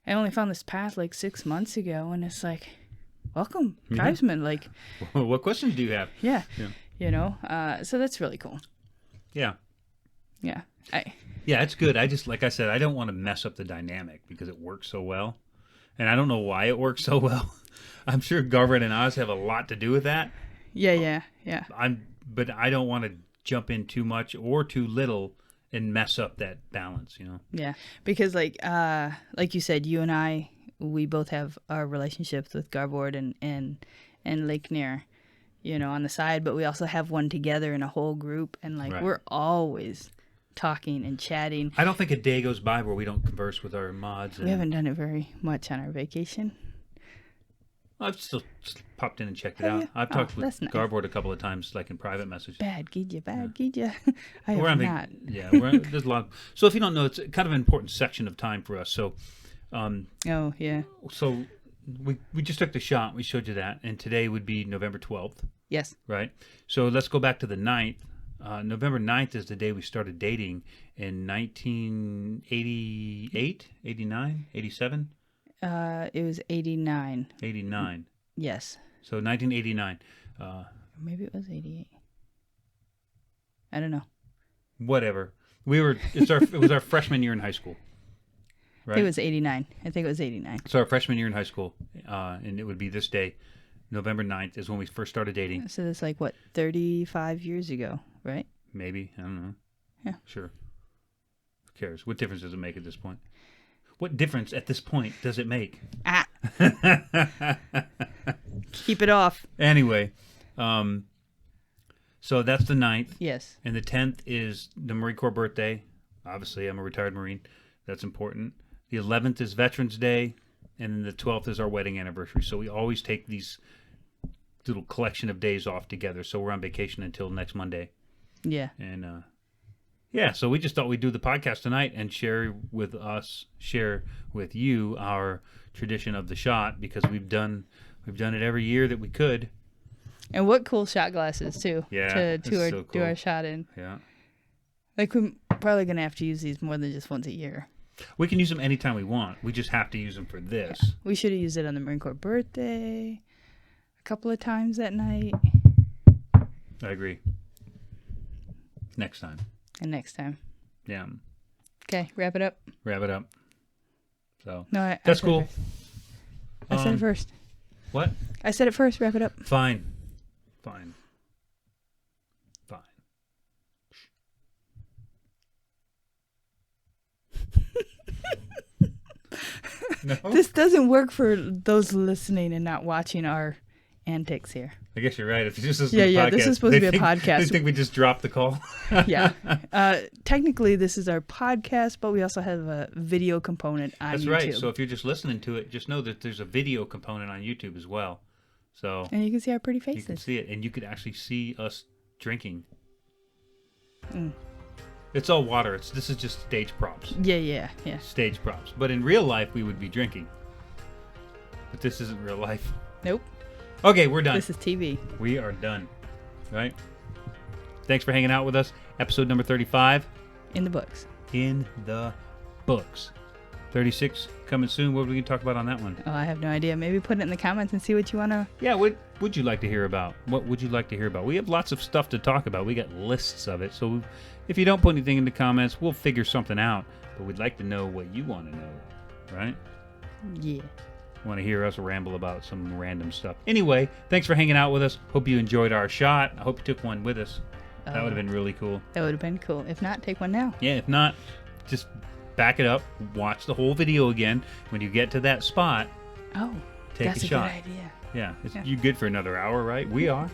I only found this path like 6 months ago. And it's like, welcome, tribesmen. Like, what questions do you have? yeah. So that's really cool. Yeah. Yeah. Yeah, it's good. I just, like I said, I don't want to mess up the dynamic because it works so well. And I don't know why it works so well. I'm sure Garvin and Oz have a lot to do with that. Yeah. But I don't want to jump in too much or too little and mess up that balance, Yeah. Because like you said, you and I, we both have our relationships with Garvord and Leiknir, on the side, but we also have one together in a whole group, and like we're always talking and chatting. I don't think a day goes by where we don't converse with our mods. We haven't done it very much on our vacation. I've still just popped in and checked it out. I've talked with Garvord a couple of times, like in private messages. Bad Gydia. I have not. There's a lot. So if you don't know, it's kind of an important section of time for us. So, oh yeah. So we just took the shot. We showed you that, and today would be November 12th. Yes. Right. So let's go back to the 9th. November 9th is the day we started dating in 1988, 89, 87. It was 89. 89. Yes. So 1989. Maybe it was 88. I don't know. Whatever. It was our freshman year in high school. Right? It was 89. I think it was 89. So our freshman year in high school, and it would be this day, November 9th is when we first started dating. So that's like, 35 years ago, right? Maybe. I don't know. Yeah. Sure. Who cares? What difference does it make at this point? What difference at this point does it make? Keep it off. Anyway, so that's the 9th. Yes. And the 10th is the Marine Corps birthday. Obviously, I'm a retired Marine. That's important. The 11th is Veterans Day. And then the 12th is our wedding anniversary. So we always take these little collection of days off together. So we're on vacation until next Monday. Yeah. And, so we just thought we'd do the podcast tonight and share with you our tradition of the shot, because we've done it every year that we could. And what cool shot glasses too. Yeah, do our shot in. Yeah. Like, we're probably gonna have to use these more than just once a year. We can use them anytime we want. We just have to use them for this. Yeah. We should have used it on the Marine Corps birthday a couple of times that night. I agree. Next time. And next time. Yeah. Okay, wrap it up. So no, that's cool. I said it first. What? I said it first. Wrap it up. Fine. No? This doesn't work for those listening and not watching our antics here. I guess you're right. If you just listen to the podcast, this is supposed to be a podcast. They think we just dropped the call. Yeah. Technically, this is our podcast, but we also have a video component on YouTube. That's right. So if you're just listening to it, just know that there's a video component on YouTube as well. So and you can see our pretty faces. You can see it, and you could actually see us drinking. It's all water. This is just stage props. Yeah. Stage props. But in real life, we would be drinking. But this isn't real life. Nope. Okay, we're done. This is TV. We are done. Right? Thanks for hanging out with us. Episode number 35. In the books. 36 coming soon. What are we going to talk about on that one? Oh, I have no idea. Maybe put it in the comments and see what you want to... Yeah, what would you like to hear about? What would you like to hear about? We have lots of stuff to talk about. We got lists of it. So if you don't put anything in the comments, we'll figure something out. But we'd like to know what you want to know. Right? Yeah. Want to hear us ramble about some random stuff. Anyway, thanks for hanging out with us. Hope you enjoyed our shot. I hope you took one with us. That would have been really cool. That would have been cool. If not, take one now. Yeah, if not, just back it up. Watch the whole video again. When you get to that spot, take that's a shot. Good idea. Yeah, you good for another hour, right? We are.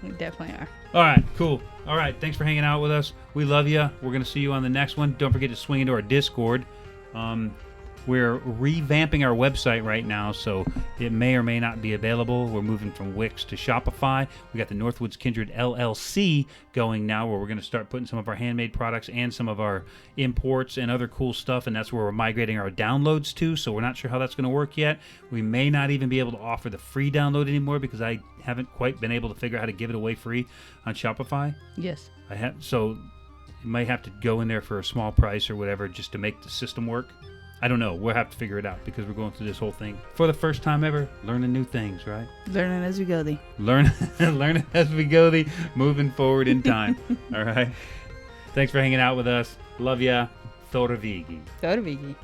We definitely are. All right, cool. All right, thanks for hanging out with us. We love you. We're going to see you on the next one. Don't forget to swing into our Discord. We're revamping our website right now, so it may or may not be available. We're moving from Wix to Shopify. We got the Northwoods Kindred LLC going now, where we're going to start putting some of our handmade products and some of our imports and other cool stuff, and that's where we're migrating our downloads to, so we're not sure how that's going to work yet. We may not even be able to offer the free download anymore because I haven't quite been able to figure out how to give it away free on Shopify. Yes. So you might have to go in there for a small price or whatever just to make the system work. I don't know. We'll have to figure it out because we're going through this whole thing for the first time ever, learning new things, right? Learning as we go thee. Learning as we go thee, moving forward in time. All right. Thanks for hanging out with us. Love ya. Thorvigi. Thorvigi.